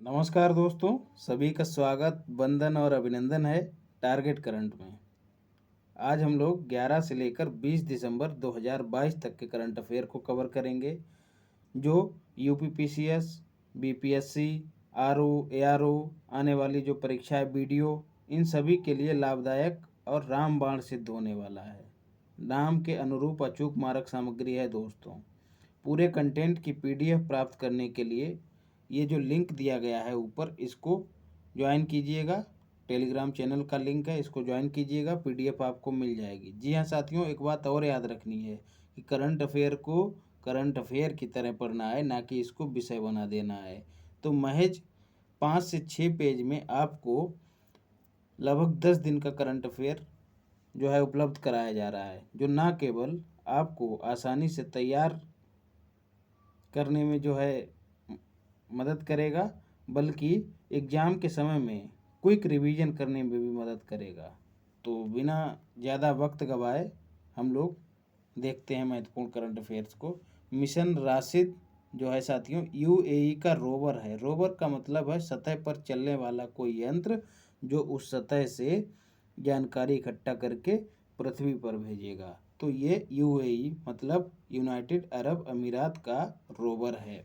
नमस्कार दोस्तों, सभी का स्वागत, वंदन और अभिनंदन है टारगेट करंट में। आज हम लोग 11 से लेकर 20 दिसंबर 2022 तक के करंट अफेयर को कवर करेंगे, जो यूपीपीसीएस, बीपीएससी, आरओ, एआरओ आने वाली जो परीक्षाएं वीडियो, इन सभी के लिए लाभदायक और रामबाण सिद्ध होने वाला है। नाम के अनुरूप अचूक मारक सामग्री है दोस्तों। पूरे कंटेंट की पीडीएफ प्राप्त करने के लिए ये जो लिंक दिया गया है ऊपर, इसको ज्वाइन कीजिएगा। टेलीग्राम चैनल का लिंक है, इसको ज्वाइन कीजिएगा, पीडीएफ आपको मिल जाएगी। जी हाँ साथियों, एक बात और याद रखनी है कि करंट अफेयर को करंट अफेयर की तरह पढ़ना है, ना कि इसको विषय बना देना है। तो महज 5 से 6 पेज में आपको लगभग 10 दिन का करंट अफेयर जो है उपलब्ध कराया जा रहा है, जो ना केवल आपको आसानी से तैयार करने में जो है मदद करेगा, बल्कि एग्ज़ाम के समय में क्विक रिवीजन करने में भी मदद करेगा। तो बिना ज़्यादा वक्त गवाए हम लोग देखते हैं महत्वपूर्ण करंट अफेयर्स को। मिशन राशिद जो है साथियों, यूएई का रोवर है। रोवर का मतलब है सतह पर चलने वाला कोई यंत्र जो उस सतह से जानकारी इकट्ठा करके पृथ्वी पर भेजेगा। तो ये यूएई मतलब यूनाइटेड अरब अमीरात का रोवर है।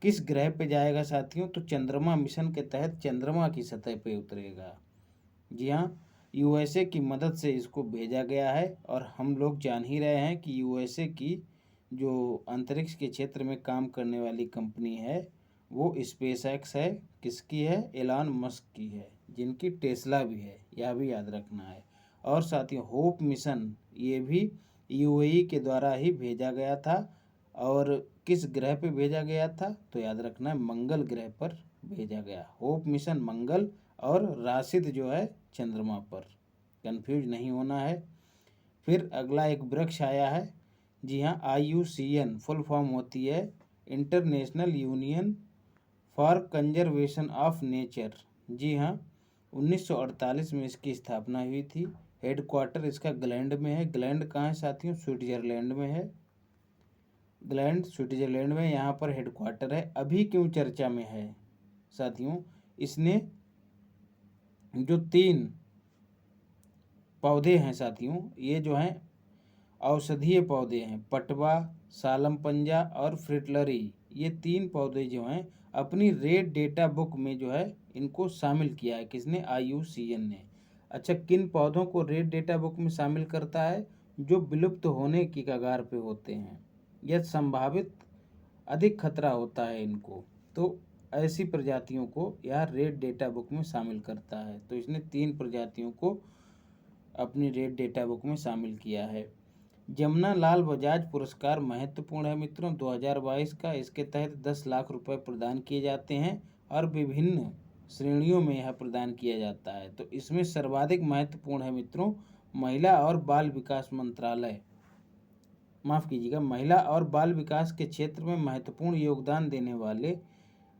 किस ग्रह पे जाएगा साथियों? तो चंद्रमा मिशन के तहत चंद्रमा की सतह पे उतरेगा। जी हाँ, यूएसए की मदद से इसको भेजा गया है। और हम लोग जान ही रहे हैं कि यूएसए की जो अंतरिक्ष के क्षेत्र में काम करने वाली कंपनी है वो स्पेस एक्स है। किसकी है? एलन मस्क की है, जिनकी टेस्ला भी है, यह भी याद रखना है। और साथियों, होप मिशन ये भी यूएई के द्वारा ही भेजा गया था। और किस ग्रह पे भेजा गया था? तो याद रखना है, मंगल ग्रह पर भेजा गया। होप मिशन मंगल और राशिद जो है चंद्रमा पर। कंफ्यूज नहीं होना है। फिर अगला एक वृक्ष आया है। जी हाँ, IUCN फुल फॉर्म होती है international union for conservation of nature. जी हाँ, 1948 में इसकी स्थापना हुई थी। हेडक्वार्टर इसका ग्लैंड में है। ग्लैंड कहाँ है साथियों? स्विट्जरलैंड में है। ग्लैंड स्विट्जरलैंड में यहाँ पर हेडक्वार्टर है। अभी क्यों चर्चा में है साथियों? इसने जो 3 पौधे हैं साथियों, ये जो हैं औषधीय पौधे हैं, पटवा, सालम पंजा और फ्रिटलरी। ये 3 पौधे जो हैं अपनी रेड डेटा बुक में जो है इनको शामिल किया है। किसने? IUCN ने। अच्छा, किन पौधों को रेड डेटा बुक में शामिल करता है? जो विलुप्त होने की कगार पे होते हैं या संभावित अधिक खतरा होता है इनको, तो ऐसी प्रजातियों को यह रेड डेटा बुक में शामिल करता है। तो इसने 3 प्रजातियों को अपनी रेड डेटा बुक में शामिल किया है। जमुना लाल बजाज पुरस्कार महत्वपूर्ण है मित्रों 2022 का। इसके तहत 10 लाख रुपए प्रदान किए जाते हैं और विभिन्न श्रेणियों में यह प्रदान किया जाता है। तो इसमें सर्वाधिक महत्वपूर्ण है मित्रों महिला और बाल विकास मंत्रालय, माफ़ कीजिएगा, महिला और बाल विकास के क्षेत्र में महत्वपूर्ण योगदान देने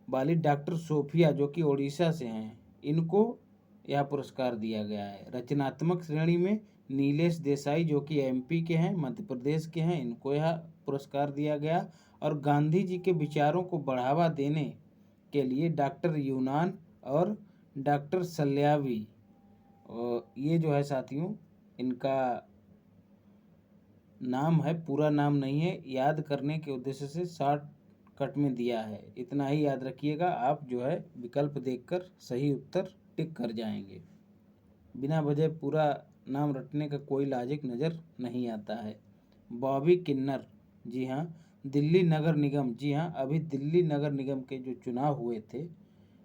वाली डॉक्टर सोफिया, जो कि ओडिशा से हैं, इनको यह पुरस्कार दिया गया है। रचनात्मक श्रेणी में नीलेश देसाई, जो कि MP के हैं, मध्य प्रदेश के हैं, इनको यह पुरस्कार दिया गया। और गांधी जी के विचारों को बढ़ावा देने के लिए डॉक्टर यूनान और डॉक्टर सल्यावी, और ये जो है साथियों इनका नाम है, पूरा नाम नहीं है, याद करने के उद्देश्य से शॉर्ट कट में दिया है। इतना ही याद रखिएगा, आप जो है विकल्प देखकर सही उत्तर टिक कर जाएंगे। बिना वजह पूरा नाम रटने का कोई लॉजिक नज़र नहीं आता है। बॉबी किन्नर, जी हाँ, दिल्ली नगर निगम, जी हाँ, अभी दिल्ली नगर निगम के जो चुनाव हुए थे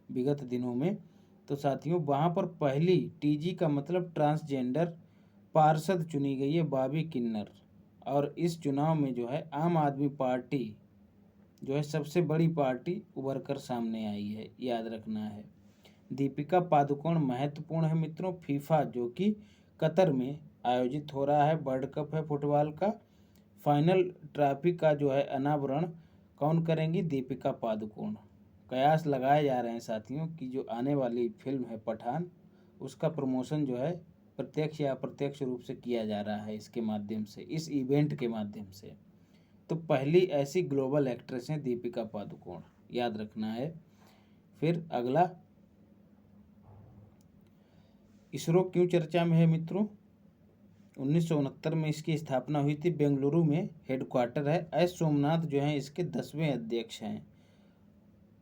विगत दिनों में, तो साथियों वहाँ पर पहली TG का मतलब ट्रांसजेंडर पार्षद चुनी गई है, बॉबी किन्नर। और इस चुनाव में जो है आम आदमी पार्टी जो है सबसे बड़ी पार्टी उभर कर सामने आई है, याद रखना है। दीपिका पादुकोण महत्वपूर्ण है मित्रों। फीफा, जो कि कतर में आयोजित हो रहा है, वर्ल्ड कप है फुटबॉल का, फाइनल ट्रॉफी का जो है अनावरण कौन करेंगी? दीपिका पादुकोण। कयास लगाए जा रहे हैं साथियों कि जो आने वाली फिल्म है पठान, उसका प्रमोशन जो है प्रत्यक्ष या अप्रत्यक्ष रूप से किया जा रहा है इसके माध्यम से, इस इवेंट के माध्यम से। तो पहली ऐसी ग्लोबल एक्ट्रेस हैं दीपिका पादुकोण, याद रखना है। फिर अगला, इसरो क्यों चर्चा में है मित्रों? 1969 में इसकी स्थापना हुई थी, बेंगलुरु में हेडक्वार्टर है। एस सोमनाथ जो हैं इसके 10वें अध्यक्ष हैं।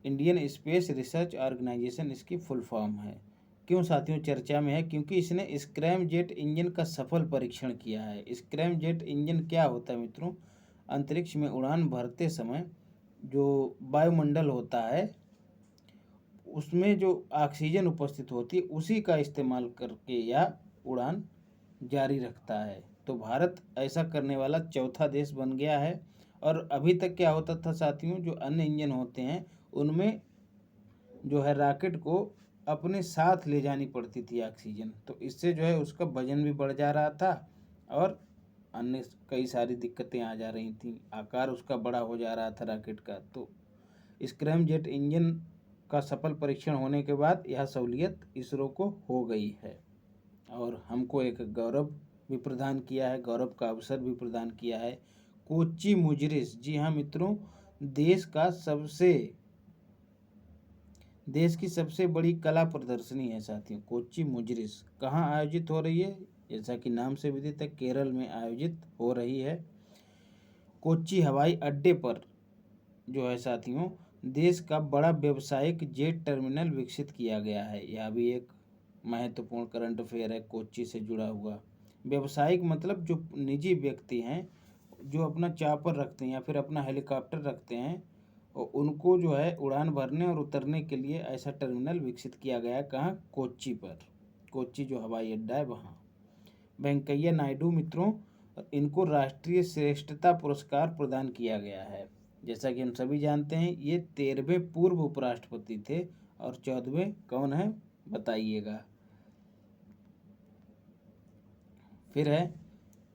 इंडियन स्पेस रिसर्च ऑर्गेनाइजेशन इसकी फुल फॉर्म है। क्यों साथियों चर्चा में है? क्योंकि इसने स्क्रैम जेट इंजन का सफल परीक्षण किया है। स्क्रैम जेट इंजन क्या होता है मित्रों? अंतरिक्ष में उड़ान भरते समय जो वायुमंडल होता है उसमें जो ऑक्सीजन उपस्थित होती है उसी का इस्तेमाल करके यह उड़ान जारी रखता है। तो भारत ऐसा करने वाला चौथा देश बन गया है। और अभी तक क्या होता था साथियों, जो अन्य इंजन होते हैं उनमें जो है रॉकेट को अपने साथ ले जानी पड़ती थी ऑक्सीजन, तो इससे जो है उसका वजन भी बढ़ जा रहा था और अन्य कई सारी दिक्कतें आ जा रही थी, आकार उसका बड़ा हो जा रहा था रॉकेट का। तो स्क्रैम जेट इंजन का सफल परीक्षण होने के बाद यह सहूलियत इसरो को हो गई है और हमको एक गौरव भी प्रदान किया है, गौरव का अवसर भी प्रदान किया है। कोच्चि मुजिरिस, जी हाँ मित्रों, देश की सबसे बड़ी कला प्रदर्शनी है साथियों। कोच्चि मुजिरिस कहाँ आयोजित हो रही है? जैसा कि नाम से विदित है, केरल में आयोजित हो रही है। कोच्चि हवाई अड्डे पर जो है साथियों देश का बड़ा व्यावसायिक जेट टर्मिनल विकसित किया गया है। यह भी एक महत्वपूर्ण करंट अफेयर है कोच्चि से जुड़ा हुआ। व्यावसायिक मतलब जो निजी व्यक्ति हैं जो अपना चापर रखते हैं या फिर अपना हेलीकॉप्टर रखते हैं और उनको जो है उड़ान भरने और उतरने के लिए ऐसा टर्मिनल विकसित किया गया है। कहाँ? कोच्चि पर। कोच्चि जो हवाई अड्डा है वहाँ। वेंकैया नायडू मित्रों, इनको राष्ट्रीय श्रेष्ठता पुरस्कार प्रदान किया गया है। जैसा कि हम सभी जानते हैं ये 13वें पूर्व उपराष्ट्रपति थे और 14वें कौन है बताइएगा? फिर है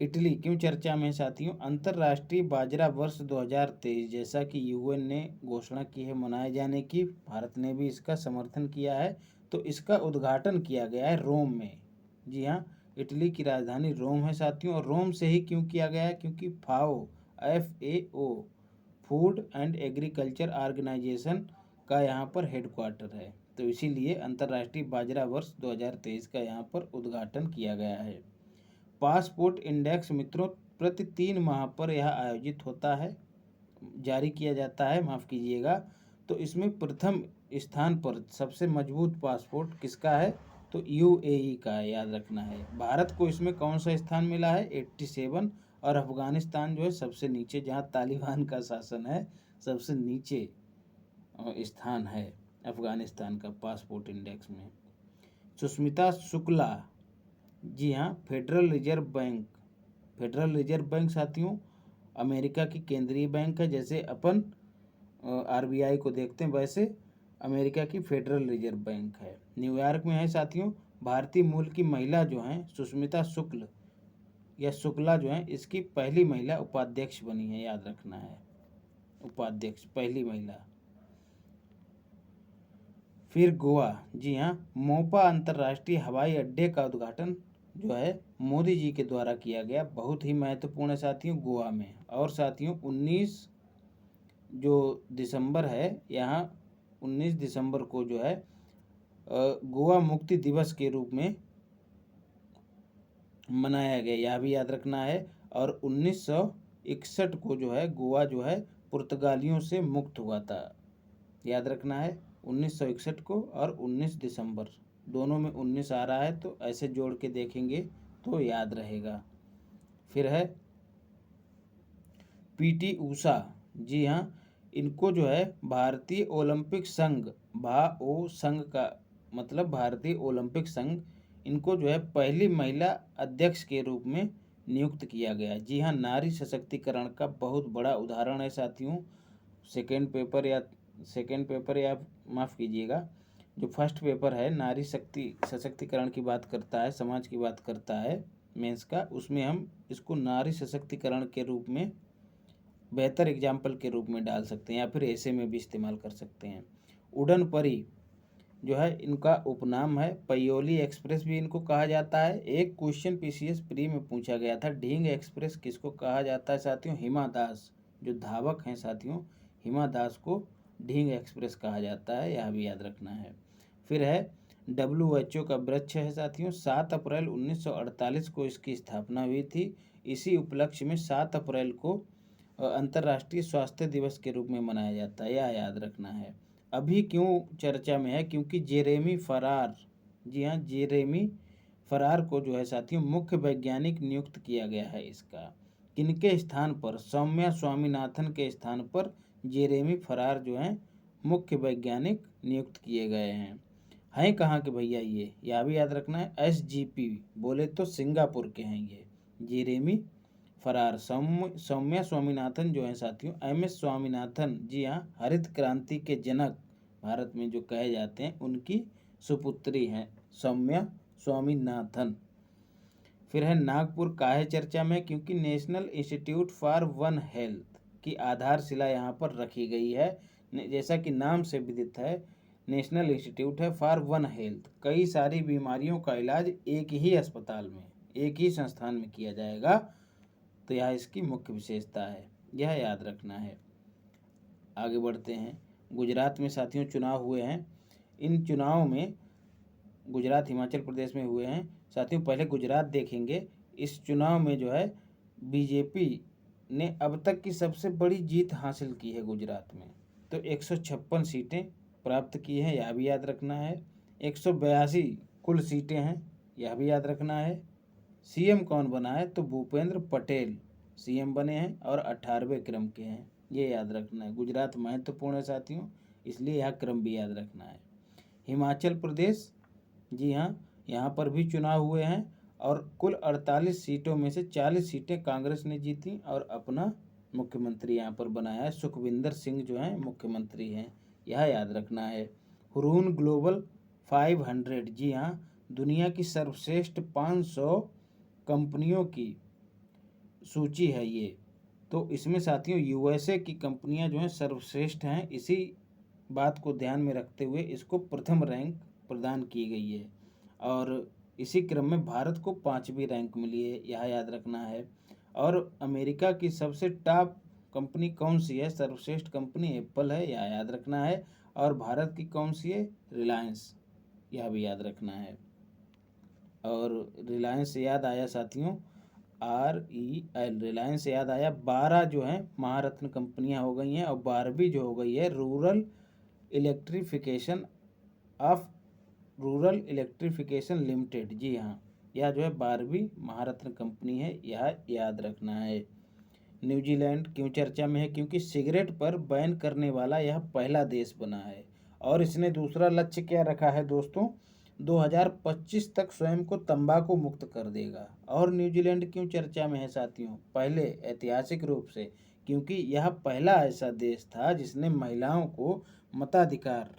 इटली क्यों चर्चा में साथियों? अंतर्राष्ट्रीय बाजरा वर्ष 2023 जैसा कि यूएन ने घोषणा की है मनाए जाने की, भारत ने भी इसका समर्थन किया है। तो इसका उद्घाटन किया गया है रोम में। जी हाँ, इटली की राजधानी रोम है साथियों। और रोम से ही क्यों किया गया है? क्योंकि FAO food and agriculture organisation का यहाँ पर हेडक्वार्टर है, तो इसीलिए अंतर्राष्ट्रीय बाजरा वर्ष 2023 का यहाँ पर उद्घाटन किया गया है। पासपोर्ट इंडेक्स मित्रों प्रति 3 माह पर यह आयोजित होता है, जारी किया जाता है, माफ़ कीजिएगा। तो इसमें प्रथम स्थान पर सबसे मजबूत पासपोर्ट किसका है? तो UAE का है, याद रखना है। भारत को इसमें कौन सा स्थान मिला है? 87। और अफगानिस्तान जो है सबसे नीचे, जहाँ तालिबान का शासन है, सबसे नीचे स्थान है अफगानिस्तान का पासपोर्ट इंडेक्स में। सुष्मिता शुक्ला, जी हाँ, फेडरल रिजर्व बैंक साथियों अमेरिका की केंद्रीय बैंक है। जैसे अपन RBI को देखते हैं वैसे अमेरिका की फेडरल रिजर्व बैंक है, न्यूयॉर्क में है साथियों। भारतीय मूल की महिला जो हैं सुष्मिता शुक्ला जो हैं इसकी पहली महिला उपाध्यक्ष बनी है, याद रखना है, उपाध्यक्ष पहली महिला। फिर गोवा, जी हाँ, मोपा अंतर्राष्ट्रीय हवाई अड्डे का उद्घाटन जो है मोदी जी के द्वारा किया गया, बहुत ही महत्वपूर्ण है साथियों गोवा में। और साथियों 19 जो दिसंबर है, यहाँ 19 दिसंबर को जो है गोवा मुक्ति दिवस के रूप में मनाया गया, यह भी याद रखना है। और 1961 को जो है गोवा जो है पुर्तगालियों से मुक्त हुआ था, याद रखना है 1961 को। और 19 दिसंबर दोनों में 19 आ रहा है, तो ऐसे जोड़ के देखेंगे तो याद रहेगा। फिर है PT ऊषा, जी हाँ, इनको जो है भारतीय ओलंपिक संघ, भाओ संघ का मतलब भारतीय ओलंपिक संघ, इनको जो है पहली महिला अध्यक्ष के रूप में नियुक्त किया गया। जी हाँ, नारी सशक्तिकरण का बहुत बड़ा उदाहरण है साथियों। सेकेंड पेपर या माफ़ कीजिएगा, जो फर्स्ट पेपर है नारी शक्ति सशक्तिकरण की बात करता है, समाज की बात करता है मेंस का, उसमें हम इसको नारी सशक्तिकरण के रूप में बेहतर एग्जाम्पल के रूप में डाल सकते हैं या फिर ऐसे में भी इस्तेमाल कर सकते हैं। उड़न परी जो है इनका उपनाम है, पयोली एक्सप्रेस भी इनको कहा जाता है। एक क्वेश्चन PCS प्री में पूछा गया था, ढींग एक्सप्रेस किसको कहा जाता है साथियों? हिमा दास, जो धावक हैं साथियों, हिमा दास को ढींग एक्सप्रेस कहा जाता है, यह भी याद रखना है। फिर है WHO का वृक्ष है साथियों, 7 अप्रैल 1948 को इसकी स्थापना हुई थी। इसी उपलक्ष्य में 7 अप्रैल को अंतर्राष्ट्रीय स्वास्थ्य दिवस के रूप में मनाया जाता है, यह याद रखना है। अभी क्यों चर्चा में है, क्योंकि जेरेमी फरार, जी हाँ जेरेमी फरार को जो है साथियों मुख्य वैज्ञानिक नियुक्त किया गया है। इसका किनके स्थान पर, सौम्या स्वामीनाथन के स्थान पर जेरेमी फरार जो हैं मुख्य वैज्ञानिक नियुक्त किए गए हैं कहाँ के भैया ये, यह भी याद रखना है। SGP बोले तो सिंगापुर के हैं ये जेरेमी फरार। सौम्या स्वामीनाथन जो है साथियों, MS स्वामीनाथन, जी हाँ हरित क्रांति के जनक भारत में जो कहे जाते हैं, उनकी सुपुत्री हैं सौम्या स्वामीनाथन। फिर है नागपुर काहे चर्चा में, क्योंकि national institute for one health की आधारशिला यहाँ पर रखी गई है। जैसा कि नाम से विदित है, नेशनल इंस्टीट्यूट है फॉर वन हेल्थ, कई सारी बीमारियों का इलाज एक ही अस्पताल में, एक ही संस्थान में किया जाएगा, तो यह इसकी मुख्य विशेषता है, यह याद रखना है। आगे बढ़ते हैं। गुजरात में साथियों चुनाव हुए हैं। इन चुनाव में गुजरात हिमाचल प्रदेश में हुए हैं साथियों। पहले गुजरात देखेंगे। इस चुनाव में जो है बीजेपी ने अब तक की सबसे बड़ी जीत हासिल की है गुजरात में, तो 156 सीटें प्राप्त की हैं, यह भी याद रखना है। 182 कुल सीटें हैं, यह भी याद रखना है। CM कौन बना है, तो भूपेंद्र पटेल CM बने हैं और 18वें क्रम के हैं, ये याद रखना है। गुजरात महत्वपूर्ण है साथियों, इसलिए यह क्रम भी याद रखना है। हिमाचल प्रदेश, जी हाँ यहाँ पर भी चुनाव हुए हैं और कुल 48 सीटों में से 40 सीटें कांग्रेस ने जीती और अपना मुख्यमंत्री यहाँ पर बनाया है। सुखविंदर सिंह जो हैं मुख्यमंत्री हैं, यह याद रखना है। हुरून ग्लोबल 500, जी हाँ दुनिया की सर्वश्रेष्ठ 500 कंपनियों की सूची है ये, तो इसमें साथियों USA की कंपनियां जो हैं सर्वश्रेष्ठ हैं। इसी बात को ध्यान में रखते हुए इसको प्रथम रैंक प्रदान की गई है और इसी क्रम में भारत को 5वीं रैंक मिली है, यह याद रखना है। और अमेरिका की सबसे टॉप कंपनी कौन सी है, सर्वश्रेष्ठ कंपनी एप्पल है, यह याद रखना है। और भारत की कौन सी है, रिलायंस, यह भी याद रखना है। और रिलायंस से याद आया साथियों, REL, रिलायंस से याद आया 12 जो हैं महारत्न कंपनियां हो गई हैं और 12वीं जो हो गई है रूरल इलेक्ट्रिफिकेशन लिमिटेड, जी हाँ यह जो है 12वीं महारत्न कंपनी है, यह याद रखना है। न्यूजीलैंड क्यों चर्चा में है, क्योंकि सिगरेट पर बैन करने वाला यह पहला देश बना है और इसने दूसरा लक्ष्य क्या रखा है दोस्तों, 2025 तक स्वयं को तंबाकू मुक्त कर देगा। और न्यूजीलैंड क्यों चर्चा में है साथियों, पहले ऐतिहासिक रूप से क्योंकि यह पहला ऐसा देश था जिसने महिलाओं को मताधिकार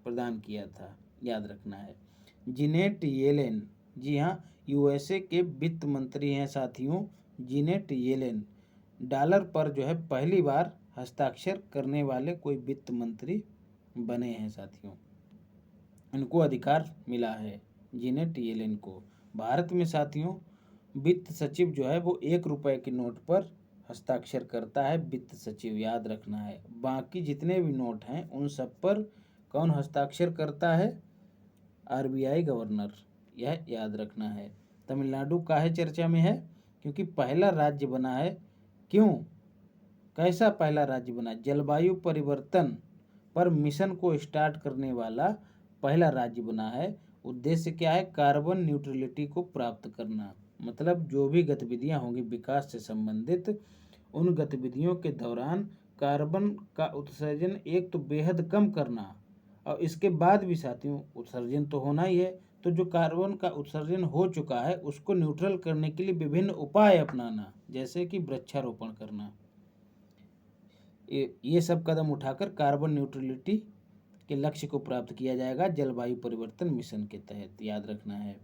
प्रदान किया था, याद रखना है। जीनेट येलेन, जी हाँ USA के वित्त मंत्री हैं साथियों, जीनेट येलेन डॉलर पर जो है पहली बार हस्ताक्षर करने वाले कोई वित्त मंत्री बने हैं साथियों, इनको अधिकार मिला है जीनेट येलेन को। भारत में साथियों वित्त सचिव जो है वो 1 रुपए के नोट पर हस्ताक्षर करता है वित्त सचिव, याद रखना है। बाकी जितने भी नोट हैं उन सब पर कौन हस्ताक्षर करता है, RBI गवर्नर, यह याद रखना है। तमिलनाडु काहे चर्चा में है, क्योंकि पहला राज्य बना है। क्यों, कैसा पहला राज्य बना, जलवायु परिवर्तन पर मिशन को स्टार्ट करने वाला पहला राज्य बना है। उद्देश्य क्या है, कार्बन न्यूट्रलिटी को प्राप्त करना, मतलब जो भी गतिविधियां होंगी विकास से संबंधित, उन गतिविधियों के दौरान कार्बन का उत्सर्जन एक तो बेहद कम करना और इसके बाद भी साथियों उत्सर्जन तो होना ही है, तो जो कार्बन का उत्सर्जन हो चुका है उसको न्यूट्रल करने के लिए विभिन्न उपाय अपनाना, जैसे कि वृक्षारोपण करना, ये सब कदम उठाकर कार्बन न्यूट्रलिटी के लक्ष्य को प्राप्त किया जाएगा जलवायु परिवर्तन मिशन के तहत, याद रखना है।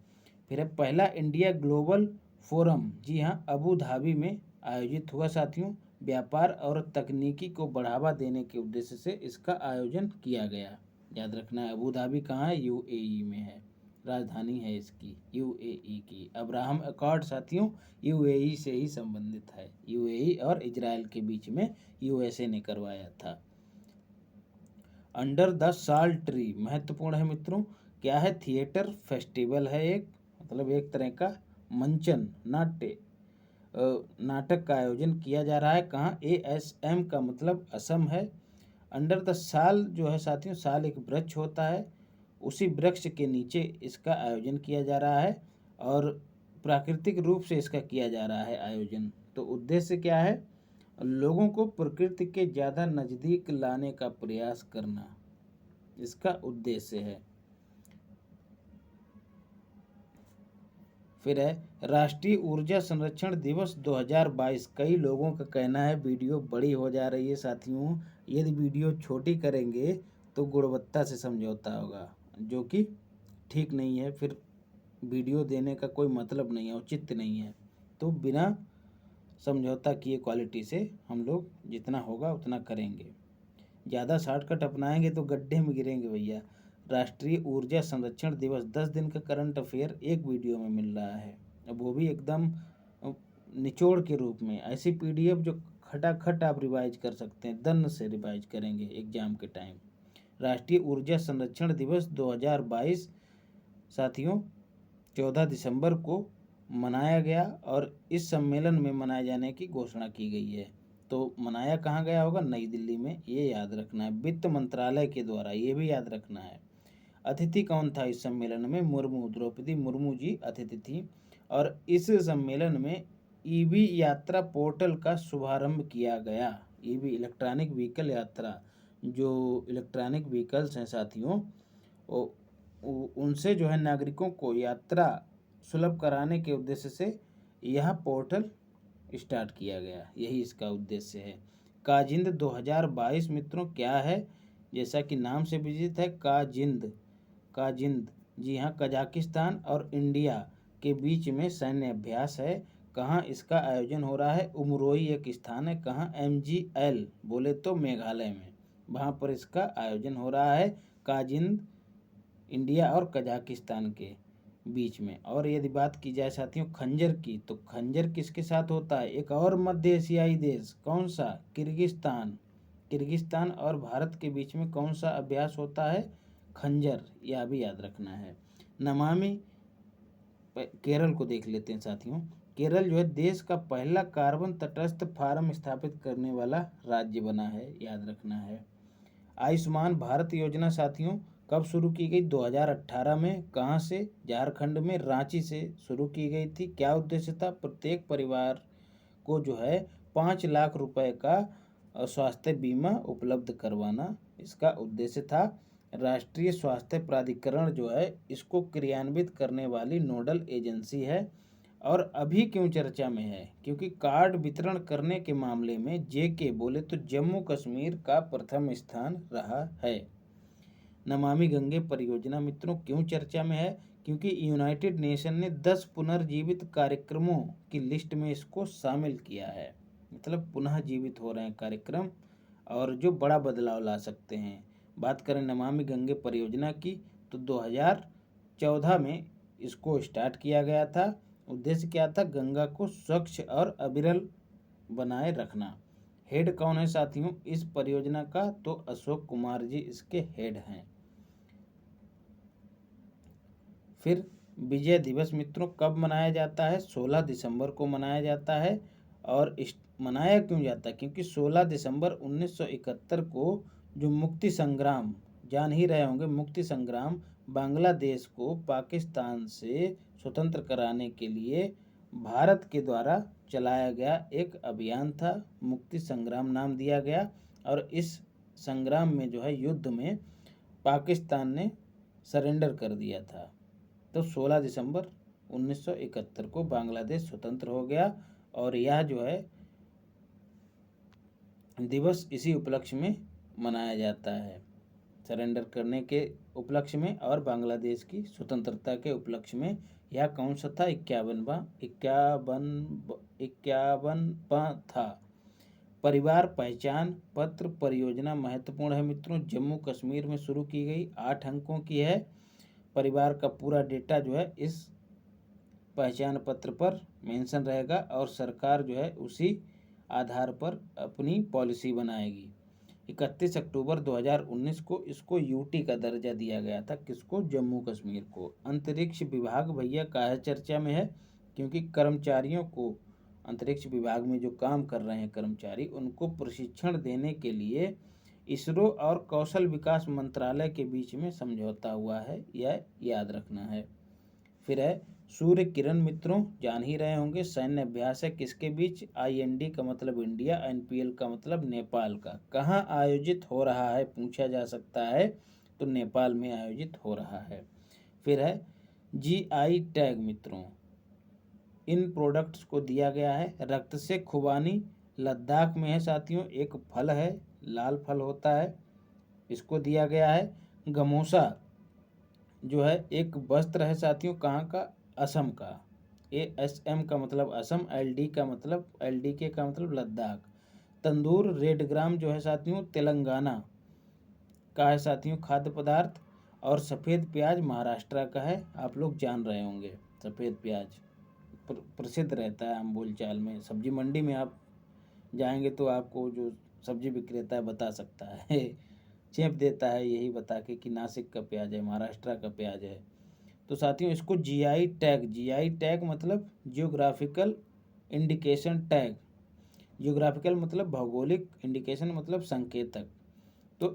फिर है पहला इंडिया ग्लोबल फोरम, जी हाँ अबू धाबी में आयोजित हुआ साथियों। व्यापार और तकनीकी को बढ़ावा देने के उद्देश्य से इसका आयोजन किया गया, याद रखना है। अबू धाबी कहाँ है, UAE में है, राजधानी है इसकी UAE की। अब्राहम अकॉर्ड साथियों UAE से ही संबंधित है, UAE और इजराइल के बीच में USA ने करवाया था। अंडर द साल ट्री महत्वपूर्ण है मित्रों। क्या है? थिएटर फेस्टिवल है एक, मतलब एक तरह का मंचन नाटक का आयोजन किया जा रहा है। कहाँ? ASM का मतलब असम है। अंडर द साल जो है साथियों, साल एक वृक्ष होता है, उसी वृक्ष के नीचे इसका आयोजन किया जा रहा है और प्राकृतिक रूप से इसका किया जा रहा है आयोजन। तो उद्देश्य क्या है? लोगों को प्रकृति के ज़्यादा नज़दीक लाने का प्रयास करना इसका उद्देश्य है। फिर है राष्ट्रीय ऊर्जा संरक्षण दिवस 2022। कई लोगों का कहना है वीडियो बड़ी हो जा रही है साथियों, यदि वीडियो छोटी करेंगे तो गुणवत्ता से समझौता होगा, जो कि ठीक नहीं है। फिर वीडियो देने का कोई मतलब नहीं है, औचित्य नहीं है। तो बिना समझौता किए क्वालिटी से हम लोग जितना होगा उतना करेंगे। ज़्यादा शॉर्टकट अपनाएंगे तो गड्ढे में गिरेंगे भैया। राष्ट्रीय ऊर्जा संरक्षण दिवस 10 दिन का करंट अफेयर एक वीडियो में मिल रहा है, अब वो भी एकदम निचोड़ के रूप में। ऐसी PDF जो खटाखट आप रिवाइज कर सकते हैं, दन से रिवाइज करेंगे एग्जाम के टाइम। राष्ट्रीय ऊर्जा संरक्षण दिवस 2022 साथियों 14 दिसंबर को मनाया गया और इस सम्मेलन में मनाए जाने की घोषणा की गई है। तो मनाया कहाँ गया होगा? नई दिल्ली में, ये याद रखना है, वित्त मंत्रालय के द्वारा, ये भी याद रखना है। अतिथि कौन था इस सम्मेलन में? मुर्मू, द्रौपदी मुर्मू जी अतिथि थी। और इस सम्मेलन में EV यात्रा पोर्टल का शुभारंभ किया गया। EV इलेक्ट्रॉनिक व्हीकल यात्रा, जो इलेक्ट्रॉनिक व्हीकल्स हैं साथियों, उनसे जो है नागरिकों को यात्रा सुलभ कराने के उद्देश्य से यह पोर्टल स्टार्ट किया गया, यही इसका उद्देश्य है। काजिंद 2022 मित्रों क्या है? जैसा कि नाम से विदित है, काजिंद जी हाँ, कजाकिस्तान और इंडिया के बीच में सैन्य अभ्यास है। कहाँ इसका आयोजन हो रहा है? उमरोई एक स्थान है। कहाँ? MGL बोले तो मेघालय में, वहाँ पर इसका आयोजन हो रहा है। काजिंद इंडिया और कजाकिस्तान के बीच में। और यदि बात की जाए साथियों खंजर की, तो खंजर किसके साथ होता है? एक और मध्य एशियाई देश, कौन सा? किर्गिस्तान और भारत के बीच में कौन सा अभ्यास होता है? खंजर, यह भी याद रखना है। नमामि, केरल को देख लेते हैं साथियों। केरल जो है देश का पहला कार्बन तटस्थ फार्म स्थापित करने वाला राज्य बना है, याद रखना है। आयुष्मान भारत योजना साथियों कब शुरू की गई? 2018 में। कहाँ से? झारखंड में रांची से शुरू की गई थी। क्या उद्देश्य था? प्रत्येक परिवार को जो है 5 लाख रुपए का स्वास्थ्य बीमा उपलब्ध करवाना इसका उद्देश्य था। राष्ट्रीय स्वास्थ्य प्राधिकरण जो है इसको क्रियान्वित करने वाली नोडल एजेंसी है। और अभी क्यों चर्चा में है? क्योंकि कार्ड वितरण करने के मामले में JK बोले तो जम्मू कश्मीर का प्रथम स्थान रहा है। नमामि गंगे परियोजना मित्रों क्यों चर्चा में है? क्योंकि यूनाइटेड नेशन ने 10 पुनर्जीवित कार्यक्रमों की लिस्ट में इसको शामिल किया है। मतलब पुनः जीवित हो रहे हैं कार्यक्रम और जो बड़ा बदलाव ला सकते हैं। बात करें नमामि गंगे परियोजना की तो 2014 में इसको स्टार्ट किया गया था। उद्देश्य क्या था? गंगा को स्वच्छ और अविरल बनाए रखना। हेड कौन है साथियों इस परियोजना का? तो अशोक कुमार जी इसके हेड हैं। फिर विजय दिवस मित्रों कब मनाया जाता है? 16 दिसंबर को मनाया जाता है। और मनाया क्यों जाता है? क्योंकि 16 दिसंबर 1971 को जो मुक्ति संग्राम, जान ही रहे होंगे, मुक्ति संग्राम बांग्लादेश को पाकिस्तान से स्वतंत्र कराने के लिए भारत के द्वारा चलाया गया एक अभियान था, मुक्ति संग्राम नाम दिया गया। और इस संग्राम में जो है युद्ध में पाकिस्तान ने सरेंडर कर दिया था। तो 16 दिसंबर 1971 को बांग्लादेश स्वतंत्र हो गया और यह जो है दिवस इसी उपलक्ष्य में मनाया जाता है, सरेंडर करने के उपलक्ष्य में और बांग्लादेश की स्वतंत्रता के उपलक्ष्य में। यह कौन सा था? 51वां था। परिवार पहचान पत्र परियोजना महत्वपूर्ण है मित्रों, जम्मू कश्मीर में शुरू की गई, 8 अंकों की है। परिवार का पूरा डेटा जो है इस पहचान पत्र पर मेंशन रहेगा और सरकार जो है उसी आधार पर अपनी पॉलिसी बनाएगी। 31 अक्टूबर 2019 को इसको यूटी का दर्जा दिया गया था। किसको? जम्मू कश्मीर को। अंतरिक्ष विभाग भैया काहे चर्चा में है? क्योंकि कर्मचारियों को अंतरिक्ष विभाग में जो काम कर रहे हैं कर्मचारी, उनको प्रशिक्षण देने के लिए इसरो और कौशल विकास मंत्रालय के बीच में समझौता हुआ है, यह याद रखना है। फिर है सूर्य किरण, मित्रों जान ही रहे होंगे, सैन्य अभ्यास है किसके बीच? IND का मतलब इंडिया, NPL का मतलब नेपाल का। कहाँ आयोजित हो रहा है पूछा जा सकता है, तो नेपाल में आयोजित हो रहा है। फिर है GI टैग, मित्रों इन प्रोडक्ट्स को दिया गया है। रक्त से खुबानी लद्दाख में है साथियों, एक फल है, लाल फल होता है, इसको दिया गया है। गमोसा जो है एक वस्त्र है साथियों, कहाँ का? असम का। ASM का मतलब असम, LDK का मतलब लद्दाख। तंदूर रेड ग्राम जो है साथियों तेलंगाना का है साथियों खाद्य पदार्थ। और सफ़ेद प्याज महाराष्ट्र का है, आप लोग जान रहे होंगे। सफ़ेद प्याज प्रसिद्ध रहता है हम बोलचाल में। सब्जी मंडी में आप जाएंगे तो आपको जो सब्जी विक्रेता है बता सकता है चेप देता है यही बता के कि नासिक का प्याज है, महाराष्ट्र का प्याज है। तो साथियों इसको GI टैग मतलब जियोग्राफिकल इंडिकेशन टैग। जियोग्राफिकल मतलब भौगोलिक, इंडिकेशन मतलब संकेतक। तो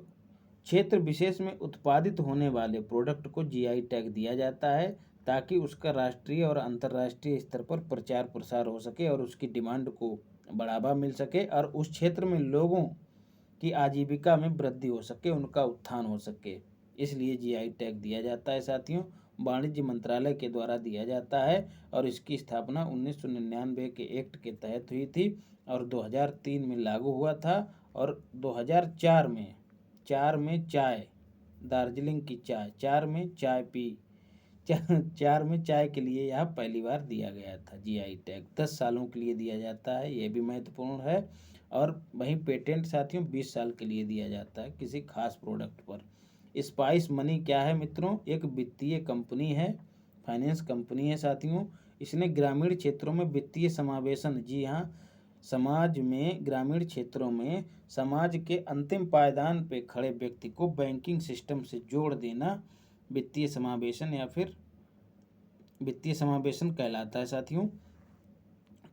क्षेत्र विशेष में उत्पादित होने वाले प्रोडक्ट को GI टैग दिया जाता है ताकि उसका राष्ट्रीय और अंतर्राष्ट्रीय स्तर पर प्रचार प्रसार हो सके और उसकी डिमांड को बढ़ावा मिल सके और उस क्षेत्र में लोगों की आजीविका में वृद्धि हो सके, उनका उत्थान हो सके, इसलिए GI टैग दिया जाता है साथियों। वाणिज्य मंत्रालय के द्वारा दिया जाता है और इसकी स्थापना 1999 के एक्ट के तहत हुई थी और 2003 में लागू हुआ था। और 2004 में चाय, दार्जिलिंग की चाय, चार में चाय के लिए यह पहली बार दिया गया था GI टैग। 10 सालों के लिए दिया जाता है, यह भी महत्वपूर्ण है। और वहीं पेटेंट साथियों 20 साल के लिए दिया जाता है किसी खास प्रोडक्ट पर। स्पाइस मनी क्या है मित्रों? एक वित्तीय कंपनी है, फाइनेंस कंपनी है साथियों। इसने ग्रामीण क्षेत्रों में वित्तीय समावेशन, जी हाँ, समाज में ग्रामीण क्षेत्रों में समाज के अंतिम पायदान पे खड़े व्यक्ति को बैंकिंग सिस्टम से जोड़ देना वित्तीय समावेशन या फिर वित्तीय समावेशन कहलाता है साथियों।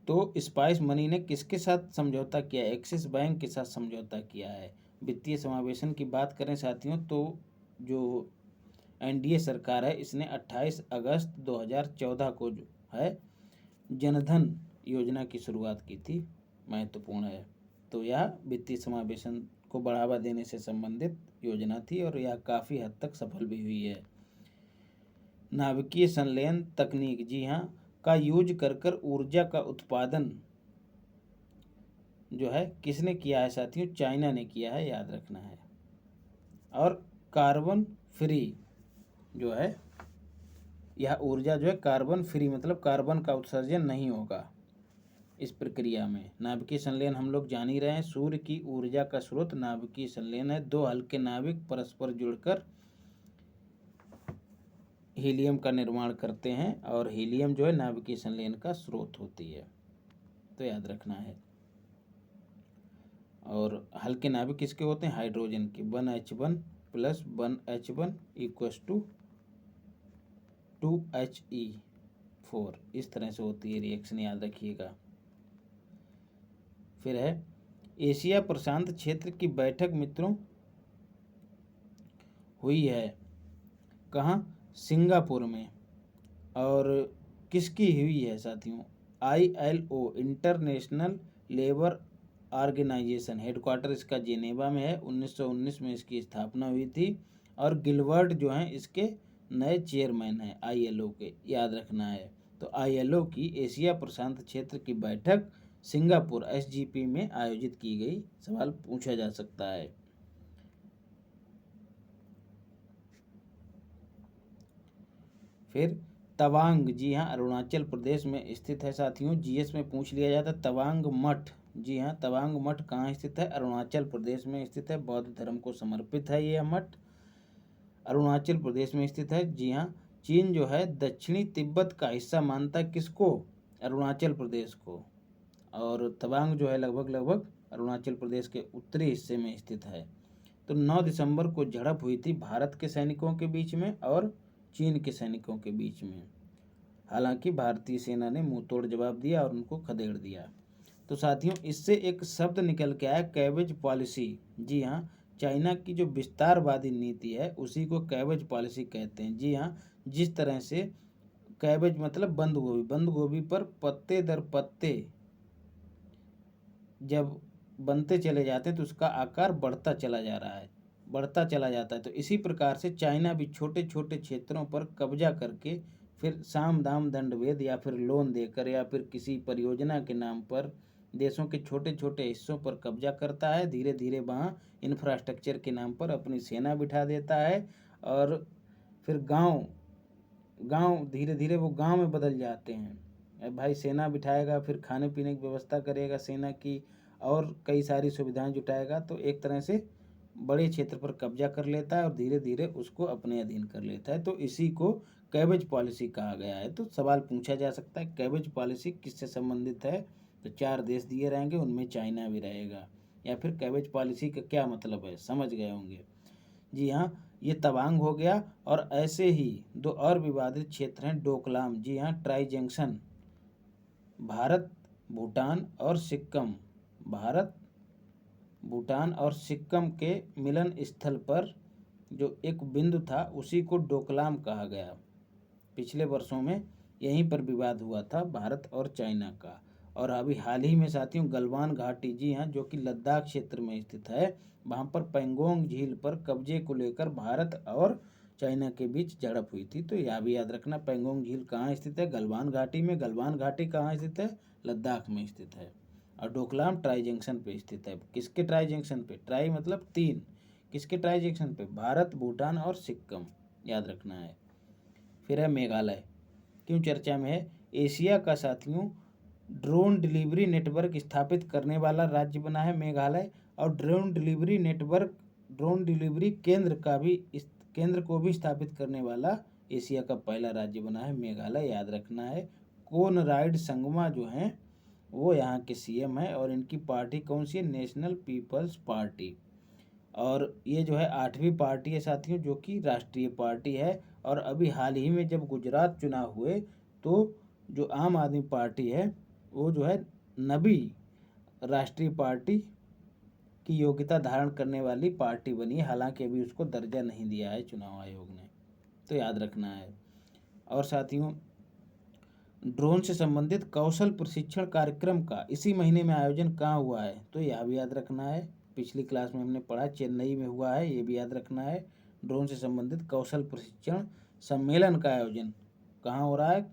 तो स्पाइस मनी ने किसके साथ समझौता किया? एक्सिस बैंक के साथ समझौता किया है। वित्तीय समावेशन की बात करें साथियों तो जो NDA सरकार है इसने 28 अगस्त 2014 को जो है जनधन योजना की शुरुआत की थी, महत्वपूर्ण है। तो यह वित्तीय समावेशन को बढ़ावा देने से संबंधित योजना थी और यह काफ़ी हद तक सफल भी हुई है। नाभिकीय संलयन तकनीक, जी हाँ, का यूज कर ऊर्जा का उत्पादन जो है किसने किया है साथियों? चाइना ने किया है, याद रखना है। और कार्बन फ्री जो है यह ऊर्जा जो है कार्बन फ्री मतलब कार्बन का उत्सर्जन नहीं होगा इस प्रक्रिया में। नाभिकीय संलयन हम लोग जान ही रहे हैं, सूर्य की ऊर्जा का स्रोत नाभिकीय संलयन है। 2 हल्के नाभिक परस्पर जुड़कर हीलियम का निर्माण करते हैं और हीलियम जो है नाभिकीय संलयन का स्रोत होती है, तो याद रखना है। और हल्के नाभिक किसके होते हैं? हाइड्रोजन के। 1H1 + 1H1 = 2He4, इस तरह से होती है रिएक्शन, याद रखिएगा। फिर है एशिया प्रशांत क्षेत्र की बैठक मित्रों हुई है कहाँ? सिंगापुर में। और किसकी हुई है साथियों? ILO international labour organisation, headquarter इसका जेनेवा में है। 1919 में इसकी स्थापना हुई थी और गिलबर्ट जो हैं इसके नए चेयरमैन हैं ILO के, याद रखना है। तो ILO की एशिया प्रशांत क्षेत्र की बैठक सिंगापुर SGP में आयोजित की गई, सवाल पूछा जा सकता है। फिर तवांग, जी हाँ, अरुणाचल प्रदेश में स्थित है साथियों। GS में पूछ लिया जाता है। तवांग मठ, जी हाँ, तवांग मठ कहाँ स्थित है? अरुणाचल प्रदेश में स्थित है। बौद्ध धर्म को समर्पित है यह मठ, अरुणाचल प्रदेश में स्थित है। जी हाँ, चीन जो है दक्षिणी तिब्बत का हिस्सा मानता है किसको? अरुणाचल प्रदेश को। और तवांग जो है लगभग अरुणाचल प्रदेश के उत्तरी हिस्से में स्थित है। तो 9 दिसंबर को झड़प हुई थी भारत के सैनिकों के बीच में और चीन के सैनिकों के बीच में। हालांकि भारतीय सेना ने मुंह तोड़ जवाब दिया और उनको खदेड़ दिया। तो साथियों, इससे एक शब्द निकल के आया, कैबेज पॉलिसी। जी हाँ, चाइना की जो विस्तारवादी नीति है उसी को कैबेज पॉलिसी कहते हैं। जी हाँ, जिस तरह से कैबेज मतलब बंद गोभी, बंद गोभी पर पत्ते दर पत्ते जब बनते चले जाते हैं तो उसका आकार बढ़ता चला जा रहा है, बढ़ता चला जाता है। तो इसी प्रकार से चाइना भी छोटे छोटे क्षेत्रों पर कब्जा करके फिर साम दाम दंड भेद या फिर लोन देकर या फिर किसी परियोजना के नाम पर देशों के छोटे छोटे हिस्सों पर कब्जा करता है। धीरे धीरे वहाँ इंफ्रास्ट्रक्चर के नाम पर अपनी सेना बिठा देता है और फिर गांव गांव धीरे धीरे वो गांव में बदल जाते हैं। अब भाई सेना बिठाएगा, फिर खाने पीने की व्यवस्था करेगा सेना की और कई सारी सुविधाएं जुटाएगा, तो एक तरह से बड़े क्षेत्र पर कब्जा कर लेता है और धीरे धीरे उसको अपने अधीन कर लेता है। तो इसी को कैबेज पॉलिसी कहा गया है। तो सवाल पूछा जा सकता है कैबेज पॉलिसी किससे संबंधित है, तो 4 देश दिए रहेंगे, उनमें चाइना भी रहेगा। या फिर कैबेज पॉलिसी का क्या मतलब है, समझ गए होंगे। जी हाँ, ये तवांग हो गया। और ऐसे ही 2 और विवादित क्षेत्र हैं डोकलाम, जी हाँ ट्राई जंक्शन, भारत भूटान और सिक्किम, भारत भूटान और सिक्किम के मिलन स्थल पर जो एक बिंदु था उसी को डोकलाम कहा गया। पिछले वर्षों में यहीं पर विवाद हुआ था भारत और चाइना का। और अभी हाल ही में साथियों गलवान घाटी, जी हाँ, जो कि लद्दाख क्षेत्र में स्थित है, वहाँ पर पेंगोंग झील पर कब्जे को लेकर भारत और चाइना के बीच झड़प हुई थी। तो यह भी याद रखना, पेंगोंग झील कहाँ स्थित है, गलवान घाटी में। गलवान घाटी कहाँ स्थित है, लद्दाख में स्थित है। और डोकलाम ट्राई जंक्शन पे स्थित है। किसके ट्राई जंक्शन पे, ट्राई मतलब 3, किसके ट्राई जंक्शन पे, भारत भूटान और सिक्किम, याद रखना है। फिर है मेघालय, क्यों चर्चा में है, एशिया का साथियों ड्रोन डिलीवरी नेटवर्क स्थापित करने वाला राज्य बना है मेघालय। और drone delivery network, drone delivery केंद्र को भी स्थापित करने वाला एशिया का पहला राज्य बना है मेघालय, याद रखना है। कोनराड संगमा जो हैं वो यहाँ के सीएम है और इनकी पार्टी कौन सी है, नेशनल पीपल्स पार्टी। और ये जो है 8वीं पार्टी है साथियों, जो कि राष्ट्रीय पार्टी है। और अभी हाल ही में जब गुजरात चुनाव हुए तो जो आम आदमी पार्टी है वो जो है 9वीं राष्ट्रीय पार्टी की योग्यता धारण करने वाली पार्टी बनी है। हालांकि अभी उसको दर्जा नहीं दिया है चुनाव आयोग ने, तो याद रखना है। और साथियों ड्रोन से संबंधित कौशल प्रशिक्षण कार्यक्रम का इसी महीने में आयोजन कहाँ हुआ है, तो यह भी याद रखना है। पिछली क्लास में हमने पढ़ा चेन्नई में हुआ है, ये भी याद रखना है। ड्रोन से संबंधित कौशल प्रशिक्षण सम्मेलन का आयोजन कहाँ हो रहा है,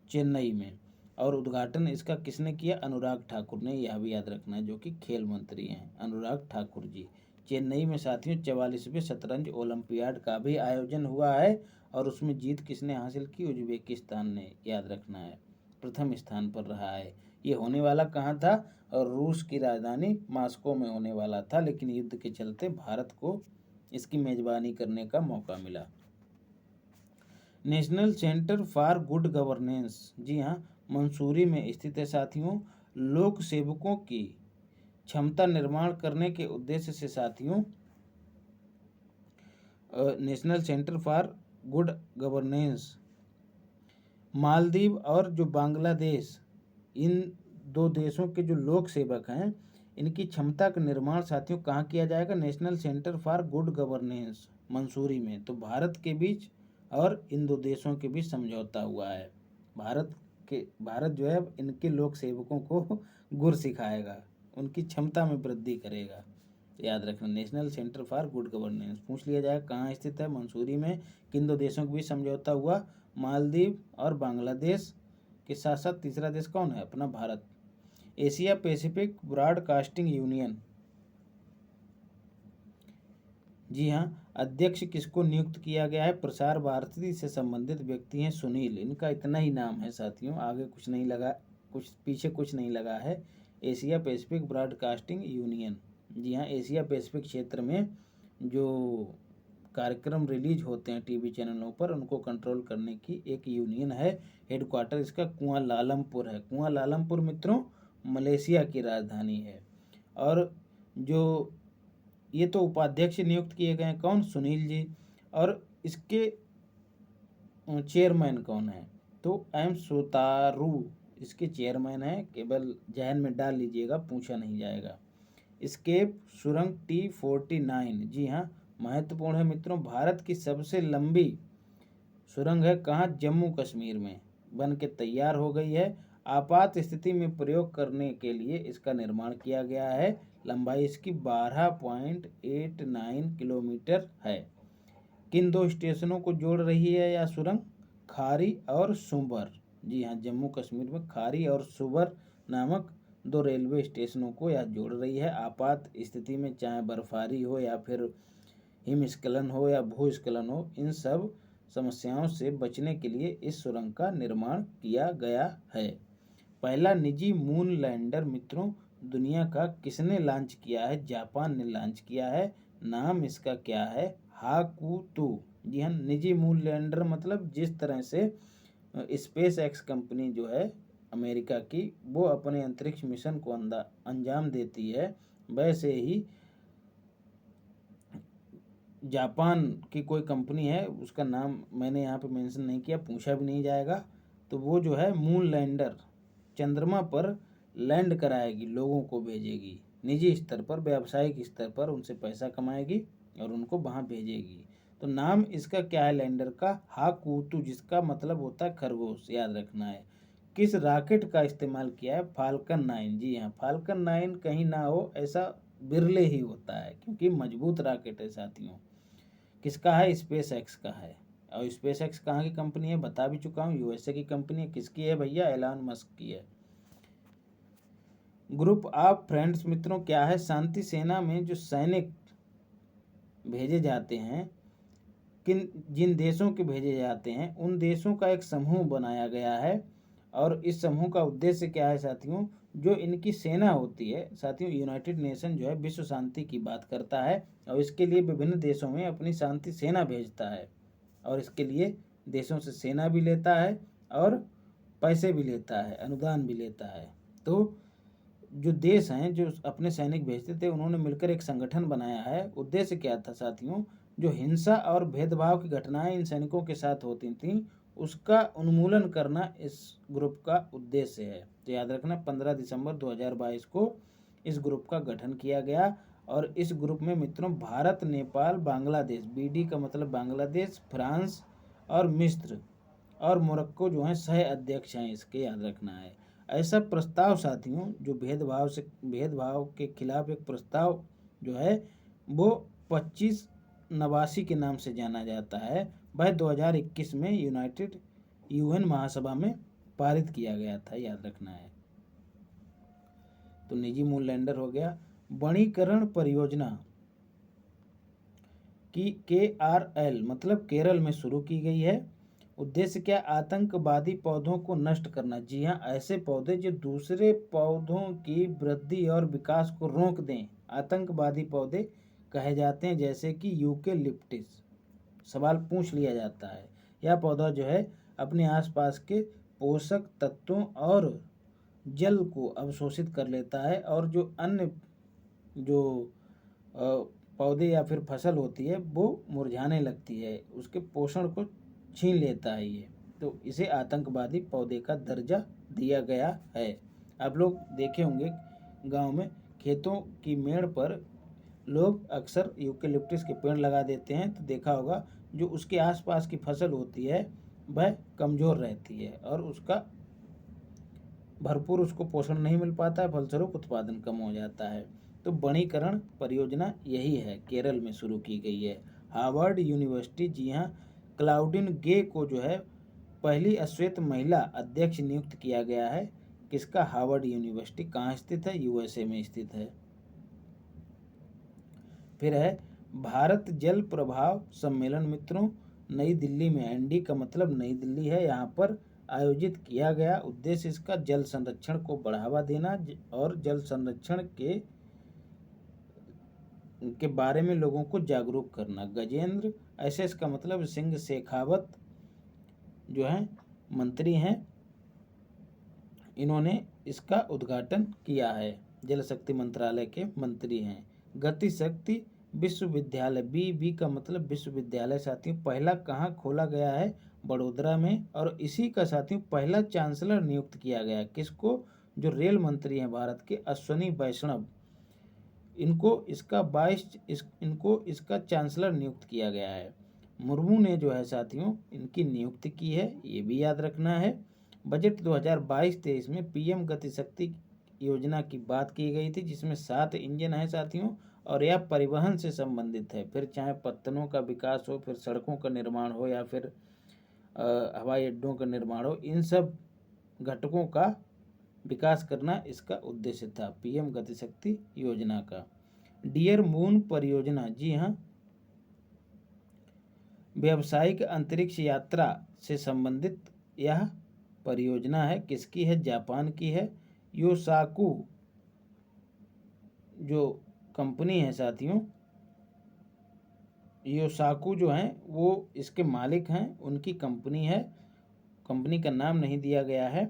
चेन्नई में। और उद्घाटन इसका किसने किया, अनुराग ठाकुर ने, यह भी याद रखना है, जो कि खेल मंत्री हैं अनुराग ठाकुर जी। चेन्नई में साथियों 44वें शतरंज ओलंपियाड का भी आयोजन हुआ है और उसमें जीत किसने हासिल की, उज्बेकिस्तान ने, याद रखना है, प्रथम स्थान पर रहा है। ये होने वाला कहाँ था, और रूस की राजधानी मास्को में होने वाला था, लेकिन युद्ध के चलते भारत को इसकी मेजबानी करने का मौका मिला। National centre for good governance, जी हाँ, मंसूरी में स्थित है साथियों। लोक सेवकों की क्षमता निर्माण करने के उद्देश्य से साथियों national centre for good governance Maldives और जो बांग्लादेश, इन 2 देशों के जो लोक सेवक हैं इनकी क्षमता का निर्माण साथियों कहाँ किया जाएगा, national centre for good governance Mussoorie में। तो भारत के बीच और इन 2 देशों के बीच समझौता हुआ है। भारत जो है इनके लोक सेवकों को गुर सिखाएगा, उनकी क्षमता में वृद्धि करेगा, याद रखना। National centre for good governance पूछ लिया जाएगा कहाँ स्थित है, मंसूरी में। किन 2 देशों के बीच समझौता हुआ, मालदीव और बांग्लादेश के साथ साथ तीसरा देश कौन है, अपना Bharat. Asia Pacific broadcasting union, जी हाँ, अध्यक्ष किसको नियुक्त किया गया है, प्रसार भारती से संबंधित व्यक्ति हैं सुनील, इनका इतना ही नाम है साथियों, आगे कुछ नहीं लगा, कुछ पीछे कुछ नहीं लगा है। एशिया पैसिफिक ब्रॉडकास्टिंग यूनियन, जी हाँ, एशिया पैसिफिक क्षेत्र में जो कार्यक्रम रिलीज होते हैं टीवी चैनलों पर उनको कंट्रोल करने की एक यूनियन है। हेडक्वार्टर इसका कुआलालंपुर है। कुआलालंपुर मित्रों मलेशिया की राजधानी है। और जो ये तो उपाध्यक्ष नियुक्त किए गए हैं, कौन, सुनील जी। और इसके चेयरमैन कौन है, तो एम सुतारू इसके चेयरमैन है। केवल जहन में डाल लीजिएगा, पूछा नहीं जाएगा। स्केप सुरंग T49, जी हाँ, महत्वपूर्ण है मित्रों। भारत की सबसे लंबी सुरंग है, कहाँ, जम्मू कश्मीर में बन के तैयार हो गई है। आपात स्थिति में प्रयोग करने के लिए इसका निर्माण किया गया है। लंबाई इसकी 12.89 किलोमीटर है। किन दो स्टेशनों को जोड़ रही है यह सुरंग, खारी और सुबर। जी हाँ, जम्मू कश्मीर में खारी और सुबर नामक दो रेलवे स्टेशनों को यह जोड़ रही है। आपात स्थिति में चाहे बर्फबारी हो या फिर हिमस्खलन हो या भूस्खलन हो, इन सब समस्याओं से बचने के लिए इस सुरंग का निर्माण किया गया है। पहला निजी मून लैंडर मित्रों दुनिया का किसने लॉन्च किया है, जापान ने लॉन्च किया है। नाम इसका क्या है, हाकुतू। जी हाँ, निजी मून लैंडर मतलब जिस तरह से स्पेस एक्स कंपनी जो है अमेरिका की, वो अपने अंतरिक्ष मिशन को अंजाम देती है, वैसे ही जापान की कोई कंपनी है, उसका नाम मैंने यहाँ पे मेंशन नहीं किया, पूछा भी नहीं जाएगा। तो वो जो है मून लैंडर चंद्रमा पर लैंड कराएगी, लोगों को भेजेगी, निजी स्तर पर, व्यावसायिक स्तर पर उनसे पैसा कमाएगी और उनको वहाँ भेजेगी। तो नाम इसका क्या है लैंडर का, हाकुतू, जिसका मतलब होता है खरगोश, याद रखना है। किस रॉकेट का इस्तेमाल किया है, फाल्कन 9। जी हाँ, फाल्कन 9 कहीं ना हो ऐसा बिरले ही होता है, क्योंकि मजबूत रॉकेट है साथियों। किसका है, स्पेस एक्स का है। और स्पेस एक्स कहाँ की कंपनी है, बता भी चुका हूँ, यूएसए की कंपनी है। किसकी है भैया, एलन मस्क की है। ग्रुप ऑफ फ्रेंड्स मित्रों क्या है, शांति सेना में जो सैनिक भेजे जाते हैं, जिन देशों के भेजे जाते हैं, उन देशों का एक समूह बनाया गया है। और इस समूह का उद्देश्य क्या है साथियों, जो इनकी सेना होती है साथियों, यूनाइटेड नेशन जो है विश्व शांति की बात करता है और इसके लिए विभिन्न देशों में अपनी शांति सेना भेजता है। और इसके लिए देशों से सेना भी लेता है और पैसे भी लेता है, अनुदान भी लेता है। तो जो देश हैं जो अपने सैनिक भेजते थे, उन्होंने मिलकर एक संगठन बनाया है। उद्देश्य क्या था साथियों, जो हिंसा और भेदभाव की घटनाएं इन सैनिकों के साथ होती थीं, उसका उन्मूलन करना इस ग्रुप का उद्देश्य है। तो याद रखना, 15 दिसंबर 2022 को इस ग्रुप का गठन किया गया। और इस ग्रुप में मित्रों भारत, नेपाल, बांग्लादेश, BD का मतलब बांग्लादेश, फ्रांस और मिस्र और मोरक्को जो हैं सह अध्यक्ष हैं इसके, याद रखना है। ऐसा प्रस्ताव साथियों जो भेदभाव के खिलाफ एक प्रस्ताव जो है, वो 25 नवासी के नाम से जाना जाता है। वह 2021 में UN महासभा में पारित किया गया था, याद रखना है। तो निजी मून लैंडर हो गया। वनीकरण परियोजना की KRL मतलब केरल में शुरू की गई है। उद्देश्य क्या, आतंकवादी पौधों को नष्ट करना। जी हाँ, ऐसे पौधे जो दूसरे पौधों की वृद्धि और विकास को रोक दें, आतंकवादी पौधे कहे जाते हैं, जैसे कि यूकेलिप्टिस। सवाल पूछ लिया जाता है, यह पौधा जो है अपने आसपास के पोषक तत्वों और जल को अवशोषित कर लेता है, और जो अन्य जो पौधे या फिर फसल होती है वो मुरझाने लगती है, उसके पोषण को छीन लेता है ये। तो इसे आतंकवादी पौधे का दर्जा दिया गया है। आप लोग देखे होंगे गांव में खेतों की मेड़ पर लोग अक्सर यूकेलिप्टस के पेड़ लगा देते हैं, तो देखा होगा जो उसके आसपास की फसल होती है वह कमज़ोर रहती है और उसका भरपूर उसको पोषण नहीं मिल पाता है, फलस्वरूप उत्पादन कम हो जाता है। तो वनीकरण परियोजना यही है, केरल में शुरू की गई है। हार्वर्ड यूनिवर्सिटी, जी हाँ, क्लाउडिन गे को जो है पहली अश्वेत महिला अध्यक्ष नियुक्त किया गया है। किसका, हार्वर्ड यूनिवर्सिटी। कहाँ स्थित है, USA में स्थित है। फिर है भारत जल प्रभाव सम्मेलन मित्रों, नई दिल्ली में, ND का मतलब नई दिल्ली है, यहाँ पर आयोजित किया गया। उद्देश्य इसका जल संरक्षण को बढ़ावा देना और जल संरक्षण के बारे में लोगों को जागरूक करना। गजेंद्र SS का मतलब सिंह शेखावत जो है मंत्री हैं, इन्होंने इसका उद्घाटन किया है। जल शक्ति मंत्रालय के मंत्री हैं। गति शक्ति विश्वविद्यालय, बी का मतलब विश्वविद्यालय साथियों, पहला कहाँ खोला गया है? बड़ोदरा में। और इसी का साथियों पहला चांसलर नियुक्त किया गया। किसको? जो रेल मंत्री हैं भारत के, अश्विनी वैष्णव, इनको इसका चांसलर नियुक्त किया गया है। मुर्मू ने जो है साथियों इनकी नियुक्ति की है, ये भी याद रखना है। बजट 2022-23 में पीएम गति शक्ति योजना की बात की गई थी, जिसमें 7 इंजन है साथियों, और यह परिवहन से संबंधित है। फिर चाहे पत्तनों का विकास हो, फिर सड़कों का निर्माण हो, या फिर हवाई अड्डों का निर्माण हो, इन सब घटकों का विकास करना इसका उद्देश्य था पीएम गति शक्ति योजना का। डियर मून परियोजना, जी हाँ, व्यावसायिक अंतरिक्ष यात्रा से संबंधित यह परियोजना है। किसकी है? जापान की है। योसाकू जो कंपनी है साथियों, योसाकू जो हैं वो इसके मालिक हैं, उनकी कंपनी है। कंपनी का नाम नहीं दिया गया है।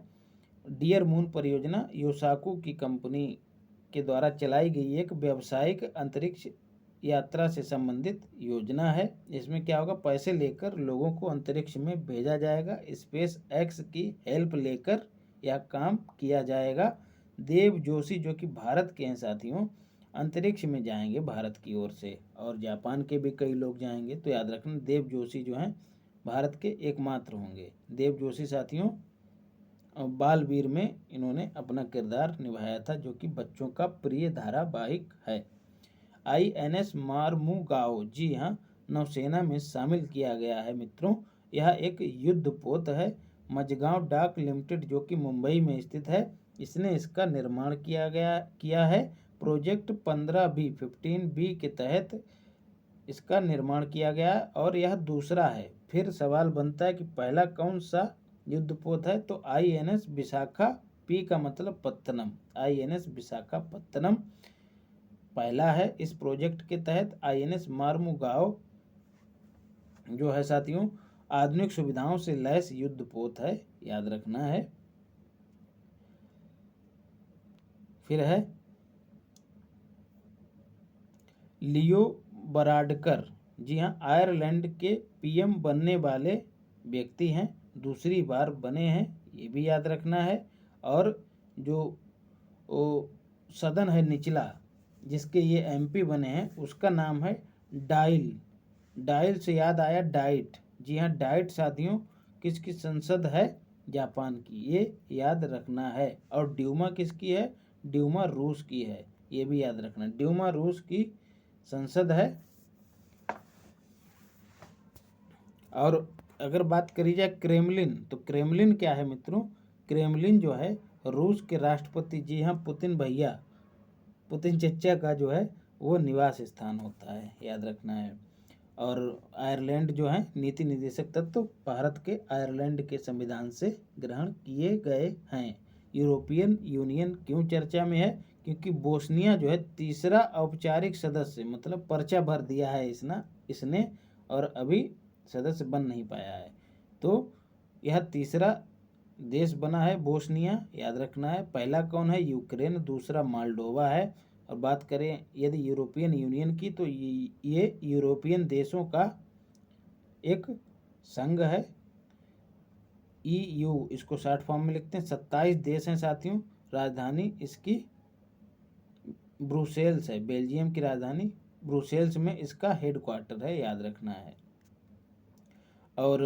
डियर मून परियोजना योसाकू की कंपनी के द्वारा चलाई गई एक व्यावसायिक अंतरिक्ष यात्रा से संबंधित योजना है। इसमें क्या होगा? पैसे लेकर लोगों को अंतरिक्ष में भेजा जाएगा। स्पेस एक्स की हेल्प लेकर यह काम किया जाएगा। देव जोशी जो कि भारत के हैं साथियों, अंतरिक्ष में जाएंगे भारत की ओर से, और जापान के भी कई लोग जाएंगे। तो याद रखना देव जोशी जो हैं भारत के एकमात्र होंगे। देव जोशी साथियों बालवीर में इन्होंने अपना किरदार निभाया था, जो कि बच्चों का प्रिय धारावाहिक है। INS मारमुगाओ, जी हाँ, नौसेना में शामिल किया गया है मित्रों। यह एक युद्धपोत है। मझगांव डाक लिमिटेड जो कि मुंबई में स्थित है, इसने इसका निर्माण किया है। प्रोजेक्ट 15B के तहत इसका निर्माण किया गया, और यह दूसरा है। फिर सवाल बनता है कि पहला कौन सा युद्धपोत है? तो INS विशाखा, पी का मतलब पत्तनम, INS विशाखापत्तनम पहला है। इस प्रोजेक्ट के तहत INS मारमुगाओ जो है साथियों आधुनिक सुविधाओं से लैस युद्धपोत है, याद रखना है। फिर है लियो बराडकर, जी हाँ, आयरलैंड के PM बनने वाले व्यक्ति हैं, दूसरी बार बने हैं, ये भी याद रखना है। और जो सदन है निचला जिसके ये MP बने हैं, उसका नाम है डाइल। डाइल से याद आया डाइट, जी हाँ, डाइट साथियों किसकी संसद है? जापान की, ये याद रखना है। और ड्यूमा किसकी है? ड्यूमा रूस की है, ये भी याद रखना। ड्यूमा रूस की संसद है। और अगर बात करी जाए क्रेमलिन, तो क्रेमलिन क्या है मित्रों? क्रेमलिन जो है रूस के राष्ट्रपति, जी हाँ, पुतिन भैया, पुतिन चचा का जो है वो निवास स्थान होता है, याद रखना है। और आयरलैंड जो है नीति निर्देशक तत्व भारत के आयरलैंड के संविधान से ग्रहण किए गए हैं। यूरोपियन यूनियन क्यों चर्चा में है? क्योंकि बोस्निया जो है तीसरा औपचारिक सदस्य, मतलब पर्चा भर दिया है इसने, और अभी सदस्य बन नहीं पाया है। तो यह तीसरा देश बना है बोस्निया, याद रखना है। पहला कौन है? यूक्रेन, दूसरा माल्डोवा है। और बात करें यदि यूरोपियन यूनियन की, तो ये यूरोपियन देशों का एक संघ है, EU, इसको शॉर्ट फॉर्म में लिखते हैं। 27 देश हैं साथियों। राजधानी इसकी ब्रुसेल्स है, बेल्जियम की राजधानी ब्रुसेल्स में इसका हेडक्वार्टर है, याद रखना है। और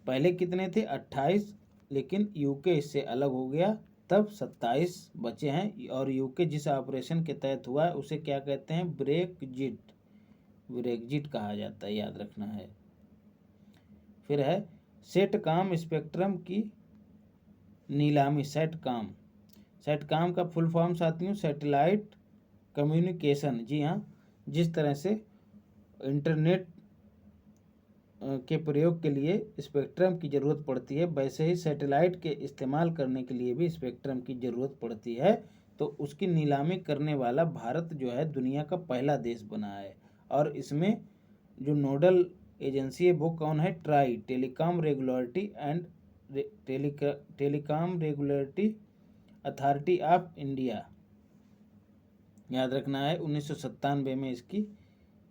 पहले कितने थे? 28, लेकिन यूके इससे अलग हो गया, तब 27 बचे हैं। और यूके जिस ऑपरेशन के तहत हुआ है उसे क्या कहते हैं? ब्रेक्जिट कहा जाता है, याद रखना है। फिर है सेटकॉम स्पेक्ट्रम की नीलामी। सेटकॉम का फुल फॉर्म साथियों सैटेलाइट कम्युनिकेशन, जी हाँ, जिस तरह से इंटरनेट के प्रयोग के लिए स्पेक्ट्रम की ज़रूरत पड़ती है, वैसे ही सैटेलाइट के इस्तेमाल करने के लिए भी स्पेक्ट्रम की ज़रूरत पड़ती है। तो उसकी नीलामी करने वाला भारत जो है दुनिया का पहला देश बना है। और इसमें जो नोडल एजेंसी है वो कौन है? Try, telecom regulatory authority of India, याद रखना है 1997 में इसकी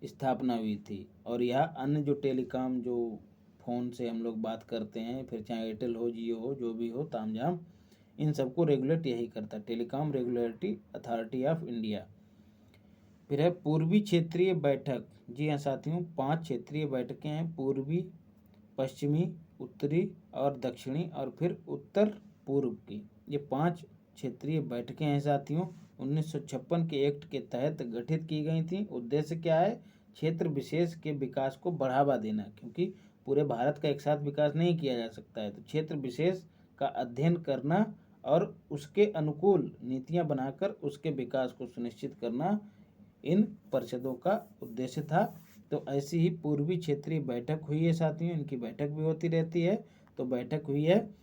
स्थापना हुई थी। और यह अन्य जो टेलीकॉम जो फ़ोन से हम लोग बात करते हैं, फिर चाहे एयरटेल हो, जियो हो, जो भी हो तामझाम, इन सबको रेगुलेट यही करता है, telecom regulatory authority of India. फिर है पूर्वी क्षेत्रीय बैठक। जी हाँ साथियों, 5 क्षेत्रीय बैठकें हैं, पूर्वी, पश्चिमी, उत्तरी और दक्षिणी और फिर उत्तर पूर्व की। ये 5 क्षेत्रीय बैठकें हैं साथियों, 1956 के एक्ट के तहत गठित की गई थी। उद्देश्य क्या है? क्षेत्र विशेष के विकास को बढ़ावा देना, क्योंकि पूरे भारत का एक साथ विकास नहीं किया जा सकता है, तो क्षेत्र विशेष का अध्ययन करना और उसके अनुकूल नीतियां बनाकर उसके विकास को सुनिश्चित करना इन परिषदों का उद्देश्य था। तो ऐसी ही पूर्वी क्षेत्रीय बैठक हुई है साथियों, इनकी बैठक भी होती रहती है। तो बैठक हुई है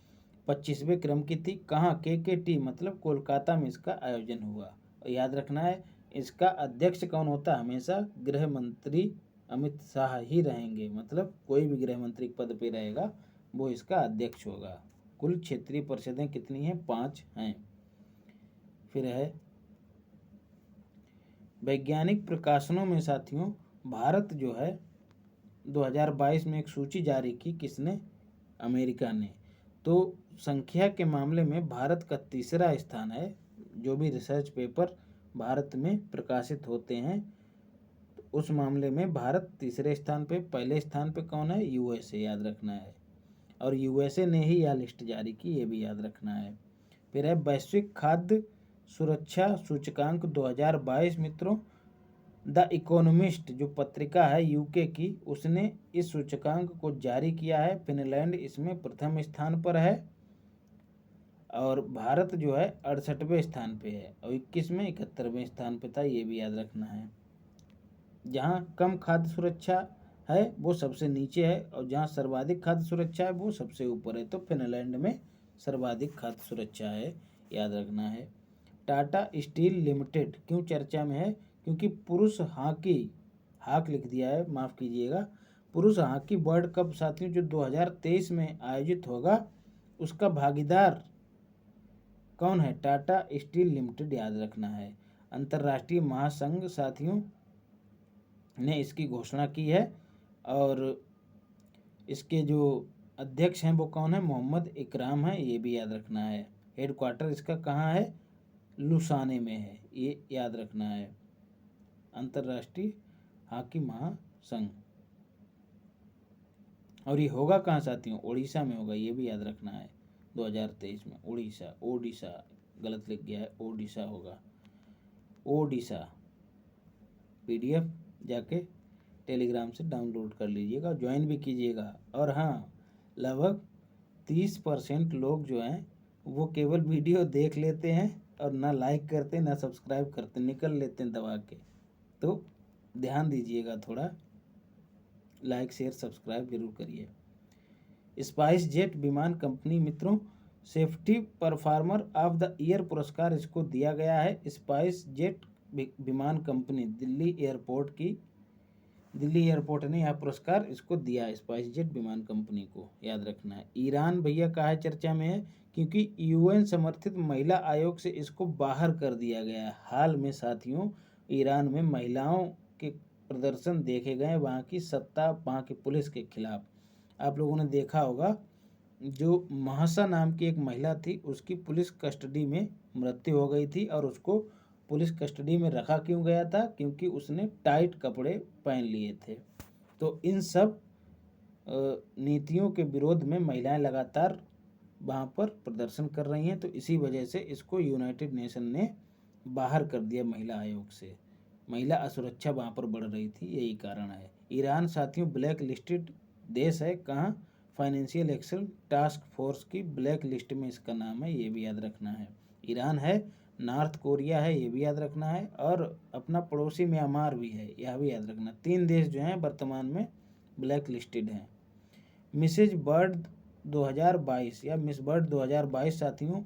25वें क्रम की थी। कहाँ? KKT मतलब कोलकाता में इसका आयोजन हुआ। और याद रखना है इसका अध्यक्ष कौन होता है? हमेशा गृह मंत्री अमित शाह ही रहेंगे, मतलब कोई भी गृह मंत्री पद पे रहेगा वो इसका अध्यक्ष होगा। कुल क्षेत्रीय परिषदें कितनी हैं? 5 हैं। फिर है वैज्ञानिक प्रकाशनों में साथियों, भारत जो है 2022 में एक सूची जारी की, किसने? अमेरिका ने। तो संख्या के मामले में भारत का तीसरा स्थान है। जो भी रिसर्च पेपर भारत में प्रकाशित होते हैं तो उस मामले में भारत तीसरे स्थान पे। पहले स्थान पे कौन है? USA, याद रखना है। और USA ने ही यह लिस्ट जारी की, ये भी याद रखना है। फिर है वैश्विक खाद्य सुरक्षा सूचकांक 2022 मित्रों। द इकोनॉमिस्ट जो पत्रिका है UK की, उसने इस सूचकांक को जारी किया है। फिनलैंड इसमें प्रथम स्थान पर है और भारत जो है 68वें स्थान पे है और 21 में 71वें स्थान पे था, ये भी याद रखना है। जहाँ कम खाद्य सुरक्षा है वो सबसे नीचे है और जहाँ सर्वाधिक खाद्य सुरक्षा है वो सबसे ऊपर है। तो फिनलैंड में सर्वाधिक खाद्य सुरक्षा है, याद रखना है। टाटा स्टील लिमिटेड क्यों चर्चा में है? क्योंकि पुरुष हॉकी, हॉक लिख दिया है, माफ़ कीजिएगा, पुरुष हॉकी वर्ल्ड कप साथियों जो 2023 में आयोजित होगा उसका भागीदार कौन है? टाटा स्टील लिमिटेड, याद रखना है। अंतर्राष्ट्रीय महासंघ साथियों ने इसकी घोषणा की है और इसके जो अध्यक्ष हैं वो कौन है? मोहम्मद इकराम है, ये भी याद रखना है। हेडक्वार्टर इसका कहाँ है? लुसाने में है, ये याद रखना है। अंतर्राष्ट्रीय हॉकी महासंघ। और ये होगा कहाँ साथियों? उड़ीसा में होगा, ये भी याद रखना है। 2023 में ओडिशा गलत लिख गया है, ओडिशा होगा, ओडिशा। PDF जाके टेलीग्राम से डाउनलोड कर लीजिएगा, ज्वाइन भी कीजिएगा। और हाँ, लगभग 30% लोग जो हैं वो केवल वीडियो देख लेते हैं और ना लाइक करते ना सब्सक्राइब करते, निकल लेते हैं दबा के। तो ध्यान दीजिएगा, थोड़ा लाइक शेयर सब्सक्राइब जरूर करिए। स्पाइस जेट विमान कंपनी मित्रों, safety performer of the year पुरस्कार इसको दिया गया है। स्पाइस जेट विमान कंपनी दिल्ली एयरपोर्ट ने यह पुरस्कार इसको दिया है, स्पाइस जेट विमान कंपनी को, याद रखना है। ईरान भैया कहा चर्चा में है? क्योंकि UN समर्थित महिला आयोग से इसको बाहर कर दिया गया है। हाल में साथियों ईरान में महिलाओं के प्रदर्शन देखे गए, वहाँ की सत्ता, वहाँ की पुलिस के खिलाफ। आप लोगों ने देखा होगा जो महसा नाम की एक महिला थी, उसकी पुलिस कस्टडी में मृत्यु हो गई थी। और उसको पुलिस कस्टडी में रखा क्यों गया था? क्योंकि उसने टाइट कपड़े पहन लिए थे। तो इन सब नीतियों के विरोध में महिलाएं लगातार वहाँ पर प्रदर्शन कर रही हैं, तो इसी वजह से इसको यूनाइटेड नेशन ने बाहर कर दिया महिला आयोग से। महिला असुरक्षा वहाँ पर बढ़ रही थी, यही कारण है। ईरान साथियों ब्लैक लिस्टेड देश है, कहाँ? फाइनेंशियल एक्शन टास्क फोर्स की ब्लैक लिस्ट में इसका नाम है, ये भी याद रखना है। ईरान है, नॉर्थ कोरिया है, ये भी याद रखना है, और अपना पड़ोसी म्यांमार भी है, यह भी याद रखना। 3 देश जो हैं वर्तमान में ब्लैक लिस्टेड हैं। मिसेज वर्ल्ड 2022 या मिस वर्ल्ड 2022 साथियों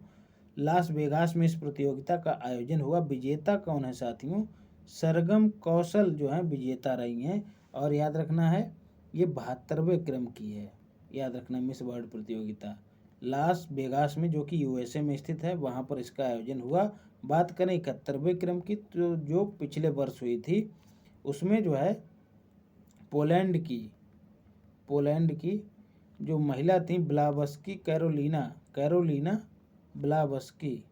लास वेगास में इस प्रतियोगिता का आयोजन हुआ। विजेता कौन है साथियों? सरगम कौशल जो है विजेता रही हैं। और याद रखना है ये 72वें क्रम की है, याद रखना। मिस वर्ल्ड प्रतियोगिता लास वेगास में जो कि USA में स्थित है, वहाँ पर इसका आयोजन हुआ। बात करें 71वें क्रम की, तो जो पिछले वर्ष हुई थी उसमें जो है पोलैंड की जो महिला थी ब्लावस्की, कैरोलिना ब्लावस्की,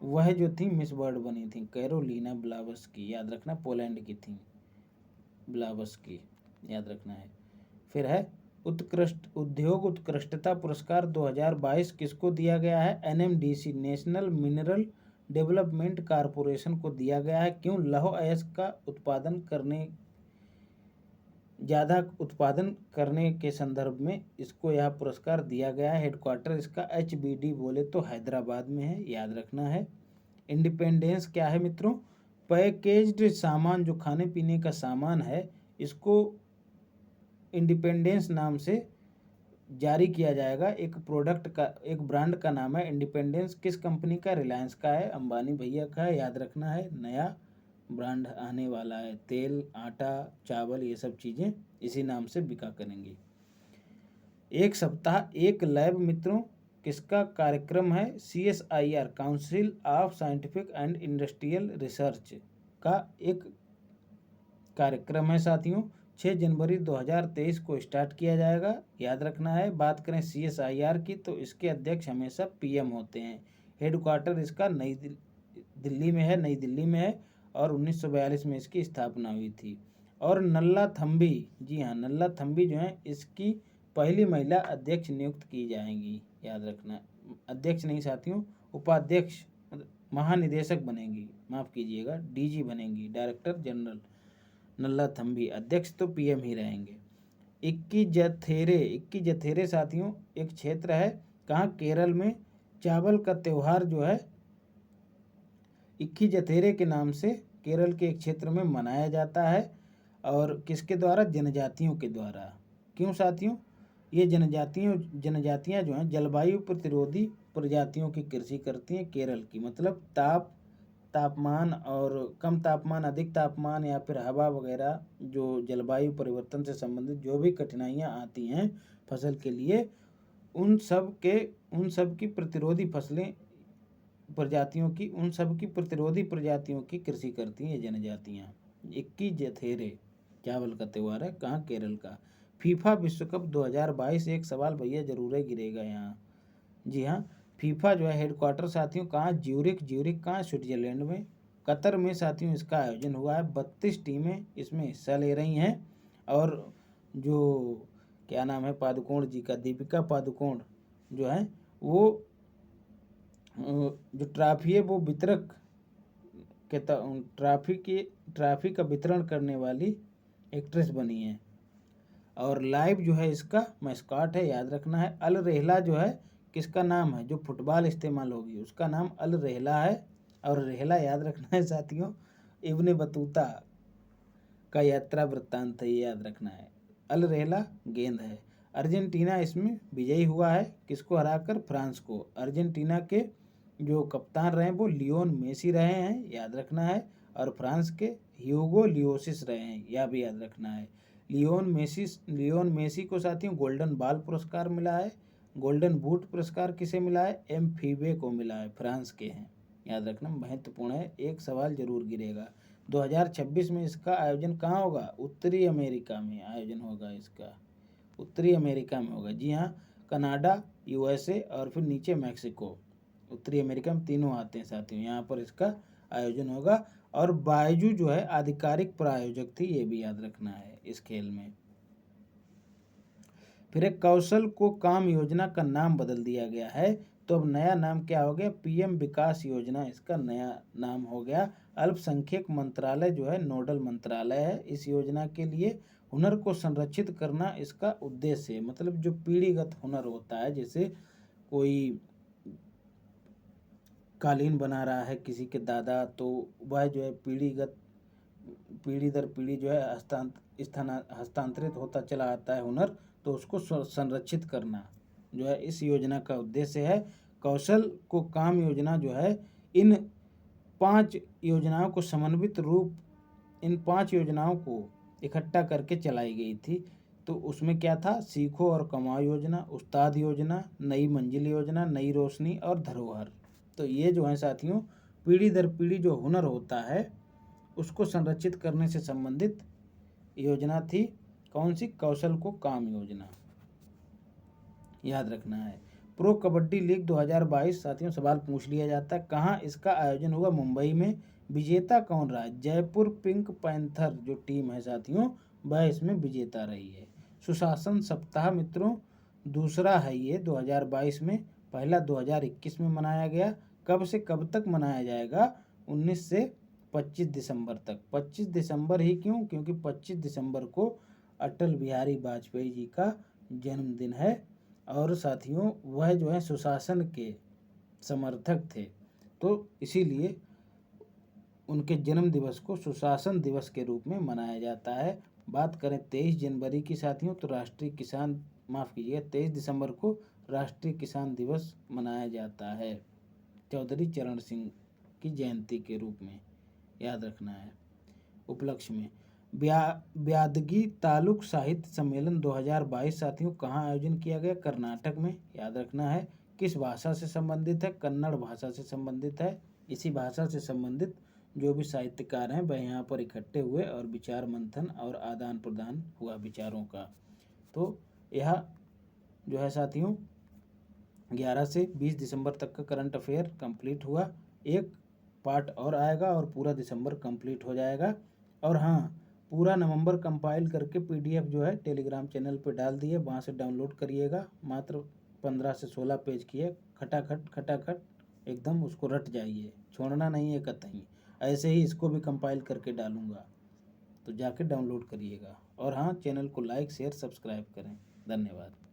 वह जो थी मिस वर्ल्ड बनी थी। कैरोलिना ब्लावस्की, याद रखना, पोलैंड की थी ब्लावस्की, याद रखना है। फिर है उद्योग उत्कृष्टता पुरस्कार 2022 किसको दिया गया है? NMDC, national mineral development corporation को दिया गया है। क्यों? लौह अयस्क का ज़्यादा उत्पादन करने के संदर्भ में इसको यह पुरस्कार दिया गया है। हेडक्वार्टर इसका HBD बोले तो हैदराबाद में है, याद रखना है। इंडिपेंडेंस क्या है मित्रों? पैकेज्ड सामान, जो खाने पीने का सामान है, इसको इंडिपेंडेंस नाम से जारी किया जाएगा। एक प्रोडक्ट का, एक ब्रांड का नाम है इंडिपेंडेंस। किस कंपनी का? रिलायंस का है, अंबानी भैया का है, याद रखना है। नया ब्रांड आने वाला है। तेल, आटा, चावल, ये सब चीज़ें इसी नाम से बिका करेंगी। एक सप्ताह एक लैब मित्रों किसका कार्यक्रम है? CSIR, council of scientific and industrial research का एक कार्यक्रम है साथियों। 6 जनवरी 2023 को स्टार्ट किया जाएगा, याद रखना है। बात करें CSIR की, तो इसके अध्यक्ष हमेशा PM होते हैं। हेडक्वार्टर इसका नई दिल्ली में है और 1942 में इसकी स्थापना हुई थी। और नल्ला थम्बी, जी हाँ, नल्ला थम्बी जो है इसकी पहली महिला अध्यक्ष नियुक्त की जाएंगी, याद रखना। अध्यक्ष नहीं साथियों, उपाध्यक्ष, महानिदेशक बनेंगी, माफ़ कीजिएगा, DG बनेंगी, डायरेक्टर जनरल। नल्ला थम्बी अध्यक्ष तो PM ही रहेंगे। इक्की जथेरे साथियों एक क्षेत्र है, कहाँ? केरल में। चावल का त्यौहार जो है इक्की जथेरे के नाम से केरल के एक क्षेत्र में मनाया जाता है। और किसके द्वारा? जनजातियों के द्वारा। क्यों साथियों? ये जनजातियाँ जो हैं जलवायु प्रतिरोधी प्रजातियों की कृषि करती हैं। केरल की मतलब तापमान और कम तापमान, अधिक तापमान या फिर हवा वगैरह, जो जलवायु परिवर्तन से संबंधित जो भी कठिनाइयाँ आती हैं फसल के लिए, उन सब की प्रतिरोधी प्रजातियों की कृषि करती हैं ये जनजातियाँ। इक्की जथेरे चावल का त्यौहार है, कहाँ? केरल का। फीफा विश्व कप 2022, एक सवाल भैया जरूर गिरेगा यहाँ। जी हाँ, फीफा जो है हेडक्वार्टर साथियों कहाँ? ज्यूरिख कहाँ? स्विट्जरलैंड में। कतर में साथियों इसका आयोजन हुआ है। 32 टीमें इसमें हिस्सा ले रही हैं। और जो क्या नाम है पादुकोण जी का, दीपिका पादुकोण जो है वो जो ट्रॉफी है वो वितरक के ट्रॉफी का वितरण करने वाली एक्ट्रेस बनी है। और लाइव जो है इसका मैस्कॉट है, याद रखना है। अल रेहला जो है किसका नाम है? जो फुटबॉल इस्तेमाल होगी उसका नाम अल रेहला है। और रेहला याद रखना है साथियों, इब्ने बतूता का यात्रा वृत्तांत है, ये याद रखना है। अल रेहला गेंद है। अर्जेंटीना इसमें विजयी हुआ है, किसको हराकर? फ्रांस को। अर्जेंटीना के जो कप्तान रहे वो लियोन मेसी रहे हैं, याद रखना है। और फ्रांस के ह्यूगो ल्योसिस रहे हैं, यह भी याद रखना है। लियोन मेसी को साथियों गोल्डन बॉल पुरस्कार मिला है। गोल्डन बूट पुरस्कार किसे मिला है? एम्फीबे को मिला है, फ्रांस के हैं, याद रखना, महत्वपूर्ण है, एक सवाल जरूर गिरेगा। 2026 में इसका आयोजन कहाँ होगा? उत्तरी अमेरिका में आयोजन होगा इसका, उत्तरी अमेरिका में होगा। जी हाँ, कनाडा, USA और फिर नीचे मैक्सिको। उत्तरी अमेरिका में तीनों आते हैं साथियों, यहाँ पर इसका आयोजन होगा। और बायजू जो है आधिकारिक प्रायोजक थी, ये भी याद रखना है इस खेल में। फिर एक कौशल को काम योजना का नाम बदल दिया गया है, तो अब नया नाम क्या हो गया? PM विकास योजना इसका नया नाम हो गया। अल्पसंख्यक मंत्रालय जो है नोडल मंत्रालय है इस योजना के लिए। हुनर को संरक्षित करना इसका उद्देश्य है, मतलब जो पीढ़ीगत हुनर होता है, जैसे कोई कालीन बना रहा है किसी के दादा, तो वह जो है पीढ़ी दर पीढ़ी जो है हस्तांतरित होता चला आता है हुनर, तो उसको संरक्षित करना जो है इस योजना का उद्देश्य है। कौशल को काम योजना जो है इन 5 योजनाओं को समन्वित रूप, इन 5 योजनाओं को इकट्ठा करके चलाई गई थी। तो उसमें क्या था? सीखो और कमाओ योजना, उस्ताद योजना, नई मंजिल योजना, नई रोशनी और धरोहर। तो ये जो है साथियों पीढ़ी दर पीढ़ी जो हुनर होता है उसको संरक्षित करने से संबंधित योजना थी। कौन सी? कौशल को काम योजना, याद रखना है। प्रो कबड्डी लीग 2022 साथियों सवाल पूछ लिया जाता है, कहाँ इसका आयोजन हुआ? मुंबई में। विजेता कौन रहा? जयपुर पिंक पैंथर जो टीम है साथियों वह इसमें विजेता रही है। सुशासन सप्ताह मित्रों दूसरा है ये 2022 में, पहला 2021 में मनाया गया। कब से कब तक मनाया जाएगा? 19 से 25 दिसंबर तक। 25 दिसंबर ही क्यों? क्योंकि 25 दिसंबर को अटल बिहारी वाजपेयी जी का जन्मदिन है और साथियों वह जो है सुशासन के समर्थक थे, तो इसीलिए उनके जन्म दिवस को सुशासन दिवस के रूप में मनाया जाता है। बात करें 23 जनवरी की साथियों तो राष्ट्रीय किसान, माफ़ कीजिएगा, 23 दिसंबर को राष्ट्रीय किसान दिवस मनाया जाता है चौधरी चरण सिंह की जयंती के रूप में, याद रखना है। उपलक्ष्य में ब्यादगी तालुक साहित्य सम्मेलन 2022 साथियों कहाँ आयोजन किया गया? कर्नाटक में, याद रखना है। किस भाषा से संबंधित है? कन्नड़ भाषा से संबंधित है। इसी भाषा से संबंधित जो भी साहित्यकार हैं वह यहाँ पर इकट्ठे हुए और विचार मंथन और आदान प्रदान हुआ विचारों का। तो यह जो है साथियों 11 से 20 दिसंबर तक का करंट अफेयर कंप्लीट हुआ। एक पार्ट और आएगा और पूरा दिसंबर कंप्लीट हो जाएगा। और हाँ, पूरा नवंबर कंपाइल करके पीडीएफ जो है टेलीग्राम चैनल पे डाल दिए, वहाँ से डाउनलोड करिएगा। मात्र 15 से 16 पेज की है, खटाखट एकदम उसको रट जाइए, छोड़ना नहीं है कतई। ऐसे ही इसको भी कंपाइल करके डालूंगा, तो जाके डाउनलोड करिएगा। और हाँ, चैनल को लाइक शेयर सब्सक्राइब करें। धन्यवाद।